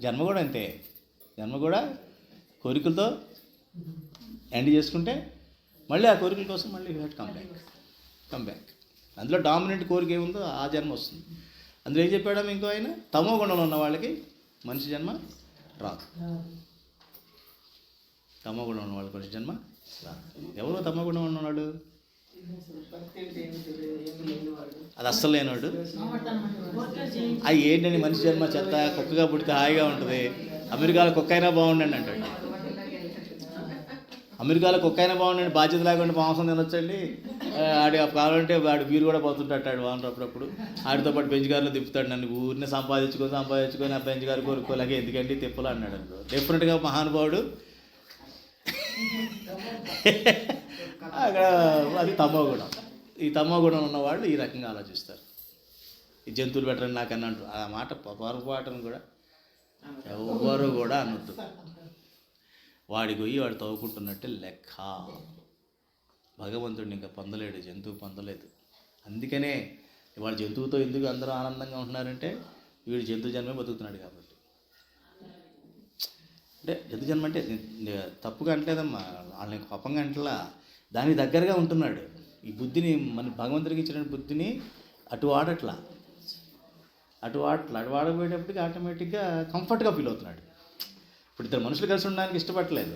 జన్మ కూడా అంతే. జన్మ కూడా కోరికలతో ఎండ్ చేసుకుంటే మళ్ళీ ఆ కోరికల కోసం మళ్ళీ కమ్ బ్యాక్. అందులో డామినెంట్ కోరిక ఏముందో ఆ జన్మ వస్తుంది. అందులో ఏం చెప్పాడో ఇంకో ఆయన, తమో గుణంలో ఉన్న వాళ్ళకి మనిషి జన్మ రాదు. తమో గుణం ఉన్న వాళ్ళకి మనిషి జన్మ రాదు. ఎవరో తమో గుణం ఉన్నాడు, అది అస్సలు లేనివాడు. అది ఏంటండి మనిషి జన్మ చెత్త, కుక్కగా పుడితే హాయిగా ఉంటుంది, అమెరికాలో కుక్క అయినా బాగుండండి అంటాడు. అమెరికాలో కుక్క అయినా బాగుండండి, బాధ్యత లేకుండా మాంసం తినొచ్చండి. ఆడి కావాలంటే వాడు బీరు కూడా పోతుంటాడు వాడు అప్పుడప్పుడు. ఆడితో పాటు బెంచ్గారులో తిప్పుతాడు. నన్ను ఊరిని సంపాదించుకొని ఆ బెంచ్గారు కోరుకోలేక ఎందుకంటే తిప్పలు అన్నాడు అనుకో. డెఫినెట్గా మహానుభావుడు అక్కడ అది తమో గుణం. ఈ తమో గుణం ఉన్నవాళ్ళు ఈ రకంగా ఆలోచిస్తారు. ఈ జంతువులు పెట్టరండి నాకన్నా అంటూ ఆ మాట పొరపాటును కూడా ఎవరు కూడా అనొద్దు. వాడికి పోయి వాడు తవ్వుకుంటున్నట్టే లెక్క. భగవంతుడిని ఇంకా పొందలేడు, జంతువు పొందలేదు. అందుకనే ఇవాళ జంతువుతో ఎందుకు అందరూ ఆనందంగా ఉంటున్నారంటే వీడు జంతు జన్మే బతుకుతున్నాడు కాబట్టి. అంటే జంతు జన్మ అంటే తప్పుగా అంటలేదమ్మా, వాళ్ళని పాపంగా అంటలా, దానికి దగ్గరగా ఉంటున్నాడు. ఈ బుద్ధిని మన భగవంతుడికి ఇచ్చిన బుద్ధిని అటు వాడకపోయేటప్పటికి ఆటోమేటిక్గా కంఫర్ట్గా ఫీల్ అవుతున్నాడు. ఇప్పుడు 2 మనుషులు కలిసి ఉండడానికి ఇష్టపడలేదు.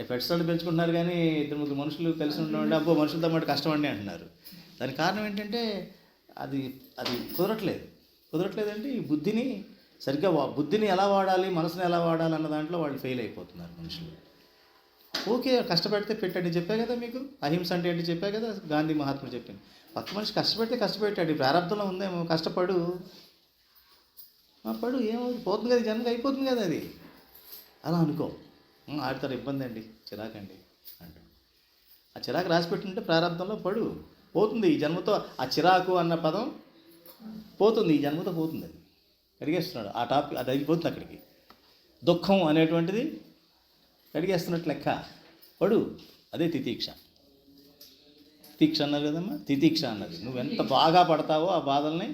పెట్స్ అంటే పెంచుకుంటున్నారు కానీ ఇద్దరు ముగ్గురు మనుషులు కలిసి ఉండడం అబ్బో మనుషులతో మాట కష్టం అండి అంటున్నారు. దానికి కారణం ఏంటంటే అది అది కుదరట్లేదంటే ఈ బుద్ధిని సరిగ్గా బుద్ధిని ఎలా వాడాలి, మనసుని ఎలా వాడాలి అన్న దాంట్లో వాళ్ళు ఫెయిల్ అయిపోతున్నారు మనుషులు. ఓకే, కష్టపడితే పెట్టండి చెప్పా కదా మీకు. అహింస అంటే ఏంటి చెప్పా కదా, గాంధీ మహాత్ముడు చెప్పింది. పక్క మనిషి కష్టపడితే కష్టపెట్టాడు, ప్రారంభంలో ఉందేమో కష్టపడు పడు ఏమవుతుంది, పోతుంది కదా, జన్మకి అయిపోతుంది కదా అది. అలా అనుకో, ఆడతారు ఇబ్బంది అండి, చిరాకండి అంటాడు. ఆ చిరాకు రాసి పెట్టింటే ప్రారంభంలో పడు, పోతుంది ఈ జన్మతో. ఆ చిరాకు అన్న పదం పోతుంది, ఈ జన్మతో పోతుంది. అది అడిగేస్తున్నాడు ఆ టాపిక్, అది అయిపోతుంది అక్కడికి. దుఃఖం అనేటువంటిది అడిగేస్తున్నట్టు లెక్క, పడు. అదే తితీక్ష. తితీక్ష అన్నారు కదమ్మా, తితీక్ష అన్నది. నువ్వు ఎంత బాగా పడతావో ఆ బాధల్ని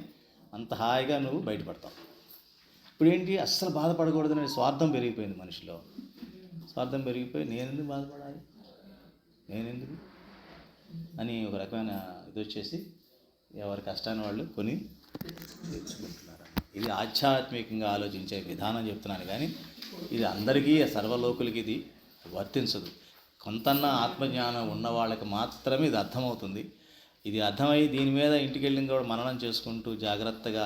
అంత హాయిగా నువ్వు బయటపడతావు. ఇప్పుడు ఏంటి, అస్సలు బాధపడకూడదనే స్వార్థం పెరిగిపోయింది మనిషిలో. స్వార్థం పెరిగిపోయి నేనెందుకు బాధపడాలి, నేనెందుకు అని ఒక రకమైన ఇది వచ్చేసి ఎవరి కష్టాన్ని వాళ్ళు కొని తెచ్చుకుంటున్నారు. ఇది ఆధ్యాత్మికంగా ఆలోచించే విధానం చెప్తున్నాను కానీ ఇది అందరికీ, సర్వలోకులకి ఇది వర్తించదు. కొంతన్నా ఆత్మజ్ఞానం ఉన్న వాళ్ళకి మాత్రమే ఇది అర్థమవుతుంది. ఇది అర్థమై దీని మీద ఇంటికి వెళ్ళిన కూడా మననం చేసుకుంటూ జాగ్రత్తగా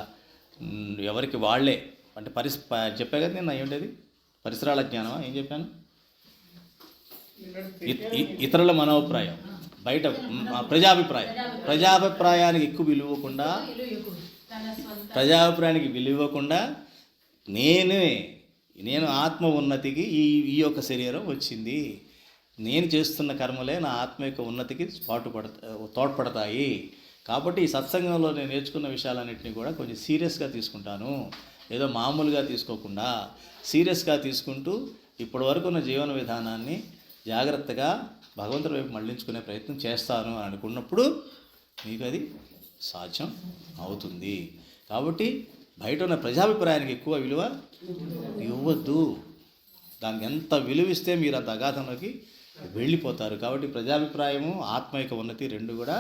ఎవరికి వాళ్ళే అంటే చెప్పా కదా నేను, ఏమిటది పరిసరాల జ్ఞానమా, ఏం చెప్పాను, ఇతరుల మనోభిప్రాయం, బయట ప్రజాభిప్రాయానికి ఎక్కువ విలువ ఇవ్వకుండా, ప్రజాభిప్రాయానికి విలువ ఇవ్వకుండా నేను ఆత్మ ఉన్నతికి ఈ యొక్క శరీరం వచ్చింది, నేను చేస్తున్న కర్మలే నా ఆత్మ యొక్క ఉన్నతికి తోడ్పడతాయి. కాబట్టి ఈ సత్సంగంలో నేను నేర్చుకున్న విషయాలన్నింటినీ కూడా కొంచెం సీరియస్గా తీసుకుంటాను. ఏదో మామూలుగా తీసుకోకుండా సీరియస్గా తీసుకుంటూ ఇప్పటి వరకు ఉన్న జీవన విధానాన్ని జాగ్రత్తగా భగవంతుడి వైపు మళ్లించుకునే ప్రయత్నం చేస్తాను అని అనుకున్నప్పుడు మీకు అది సాధ్యం అవుతుంది. కాబట్టి బయట ఉన్న ప్రజాభిప్రాయానికి ఎక్కువ విలువ ఇవ్వద్దు. దానికి ఎంత విలువిస్తే మీరు అంత అగాధంలోకి వెళ్ళిపోతారు. కాబట్టి ప్రజాభిప్రాయము ఆత్మ యొక్క ఉన్నతి రెండు కూడా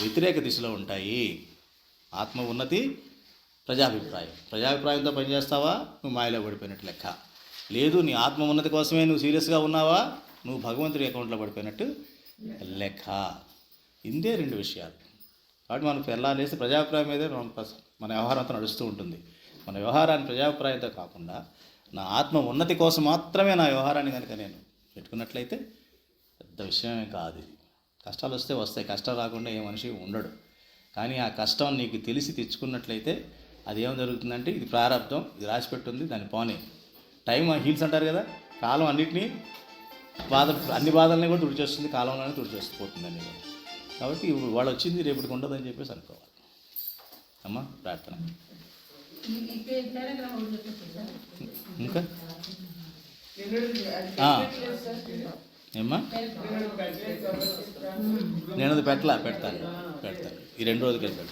వ్యతిరేక దిశలో ఉంటాయి. ఆత్మ ఉన్నతి, ప్రజాభిప్రాయంతో పనిచేస్తావా నువ్వు మాయలో పడిపోయినట్టు లెక్క. లేదు, నీ ఆత్మ ఉన్నతి కోసమే నువ్వు సీరియస్గా ఉన్నావా, నువ్వు భగవంతుడి అకౌంట్లో పడిపోయినట్టు లెక్క. ఇందే రెండు విషయాలు. కాబట్టి మనం వెళ్ళాలేసి ప్రజాభిప్రాయం మీదే మన వ్యవహారం అంతా నడుస్తూ ఉంటుంది. మన వ్యవహారాన్ని ప్రజాభిప్రాయంతో కాకుండా నా ఆత్మ ఉన్నతి కోసం మాత్రమే నా వ్యవహారాన్ని కనుక నేను పెట్టుకున్నట్లయితే పెద్ద విషయమే కాదు. కష్టాలు వస్తాయి, కష్టం రాకుండా ఏ మనిషి ఉండడు. కానీ ఆ కష్టం నీకు తెలిసి తెచ్చుకున్నట్లయితే అది ఏం జరుగుతుందంటే, ఇది ప్రారంభం, ఇది రాసిపెట్టుంది, దాన్ని పోనీ టైం హీల్స్ అంటారు కదా, కాలం అన్నిటినీ అన్ని బాధల్ని కూడా తుడిచేస్తుంది, కాలంలోనే తుడిచేసిపోతుంది అన్ని కూడా. కాబట్టి వాళ్ళు వచ్చింది రేపటికి ఉండదని చెప్పేసి అనుకోవాలి. అమ్మా ప్రార్థన. ఇంకా ఏమ్మా, నేను అది పెడతాను ఈ 2 రోజులకి వెళ్తాను.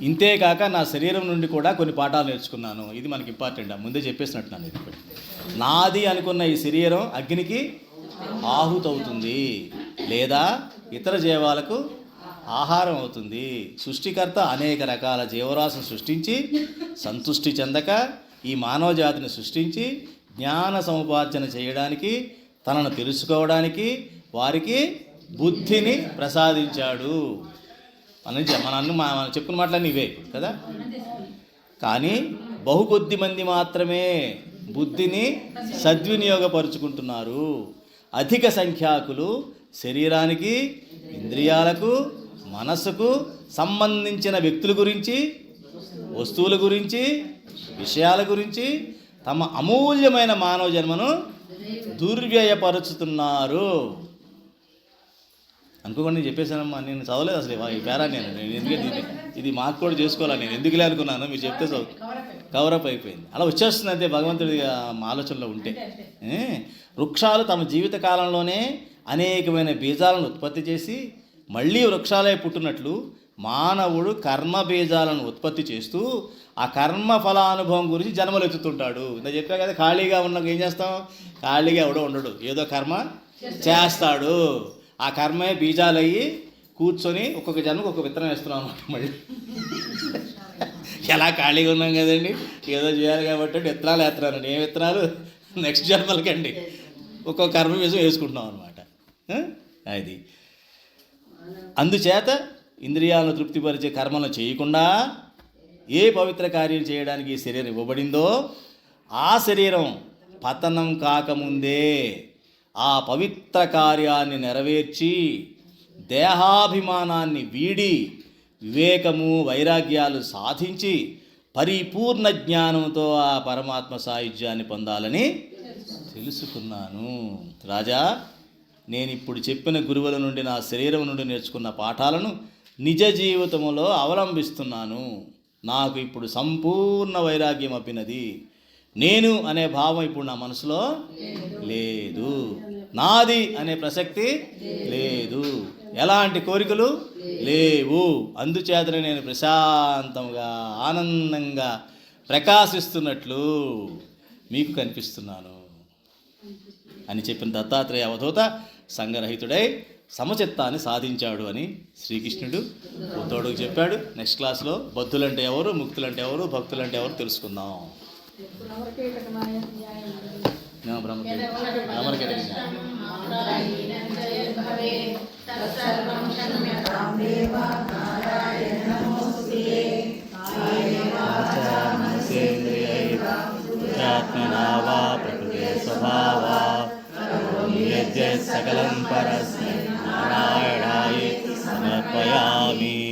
ఇంతేకాక నా శరీరం నుండి కూడా కొన్ని పాఠాలు నేర్చుకున్నాను. ఇది మనకి ఇంపార్టెంట్, ముందే చెప్పేసినట్టున్నాను. ఇది నాది అనుకున్న ఈ శరీరం అగ్నికి ఆహుతవుతుంది, లేదా ఇతర జీవాలకు ఆహారం అవుతుంది. సృష్టికర్త అనేక రకాల జీవరాశులను సృష్టించి సంతుష్టి చెందక ఈ మానవ జాతిని సృష్టించి జ్ఞాన సముపార్జన చేయడానికి, తనను తెలుసుకోవడానికి వారికి బుద్ధిని ప్రసాదించాడు. మనం చెప్పుకున్న మాటలన్నీ ఇవే కదా. కానీ బహుకొద్ది మంది మాత్రమే బుద్ధిని సద్వినియోగపరుచుకుంటున్నారు. అధిక సంఖ్యాకులు శరీరానికి, ఇంద్రియాలకు, మనస్సుకు సంబంధించిన వ్యక్తుల గురించి, వస్తువుల గురించి, విషయాల గురించి తమ అమూల్యమైన మానవ జన్మను దుర్వ్యయపరుచుతున్నారు. అనుకోకుండా నేను చెప్పేశానమ్మా, నేను చదవలేదు అసలు ఈ పేరా. నేను ఎందుకంటే ఇది మాకు కూడా చేసుకోవాలి, నేను ఎందుకులే అనుకున్నాను, మీరు చెప్తే కవరప్ అయిపోయింది. అలా వచ్చేస్తుంది అంతే భగవంతుడి ఆలోచనలో ఉంటే. వృక్షాలు తమ జీవిత కాలంలోనే అనేకమైన బీజాలను ఉత్పత్తి చేసి మళ్ళీ వృక్షాలే పుట్టినట్లు మానవుడు కర్మ బీజాలను ఉత్పత్తి చేస్తూ ఆ కర్మ ఫలానుభవం గురించి జన్మలు ఎత్తుతుంటాడు. ఇంత చెప్పా కదా, ఖాళీగా ఉన్నాక ఏం చేస్తాం, ఖాళీగా ఎవడో ఉండడు, ఏదో కర్మ చేస్తాడు. ఆ కర్మే బీజాలయ్యి కూర్చొని ఒక్కొక్క జన్మకు ఒక్కొక్క విత్తనం వేస్తున్నాం అన్నమాట. మళ్ళీ ఎలా ఖాళీగా ఉన్నాం కదండి, ఏదో చేయాలి కాబట్టి విత్తనాలు వేస్తున్నానండి. ఏ విత్తనాలు, నెక్స్ట్ జన్మలకండి. ఒక్కొక్క కర్మ బీజం వేసుకుంటున్నాం అనమాట. అది అందుచేత ఇంద్రియాలను తృప్తిపరిచే కర్మలను చేయకుండా ఏ పవిత్ర కార్యం చేయడానికి ఈ శరీరం ఇవ్వబడిందో ఆ శరీరం పతనం కాకముందే ఆ పవిత్ర కార్యాన్ని నెరవేర్చి దేహాభిమానాన్ని వీడి వివేకము వైరాగ్యాలు సాధించి పరిపూర్ణ జ్ఞానంతో ఆ పరమాత్మ సాయుధ్యాన్ని పొందాలని తెలుసుకున్నాను. రాజా, నేను ఇప్పుడు చెప్పిన గురువుల నుండి నా శరీరం నుండి నేర్చుకున్న పాఠాలను నిజ జీవితంలో అవలంబిస్తున్నాను. నాకు ఇప్పుడు సంపూర్ణ వైరాగ్యం అప్పినది. నేను అనే భావం ఇప్పుడు నా మనసులో లేదు. నాది అనే ప్రసక్తి లేదు. ఎలాంటి కోరికలు లేవు. అందుచేతనే నేను ప్రశాంతంగా ఆనందంగా ప్రకాశిస్తున్నట్లు మీకు కనిపిస్తున్నాను అని చెప్పిన దత్తాత్రేయ అవధూత సంగరహితుడై సమచిత్తాన్ని సాధించాడు అని శ్రీకృష్ణుడు ఉద్ధవుడికి చెప్పాడు. నెక్స్ట్ క్లాస్లో బద్ధులంటే ఎవరు, ముక్తులంటే ఎవరు, భక్తులంటే ఎవరు తెలుసుకుందాం. सकलं परस्मै नारायणाय समर्पयामि.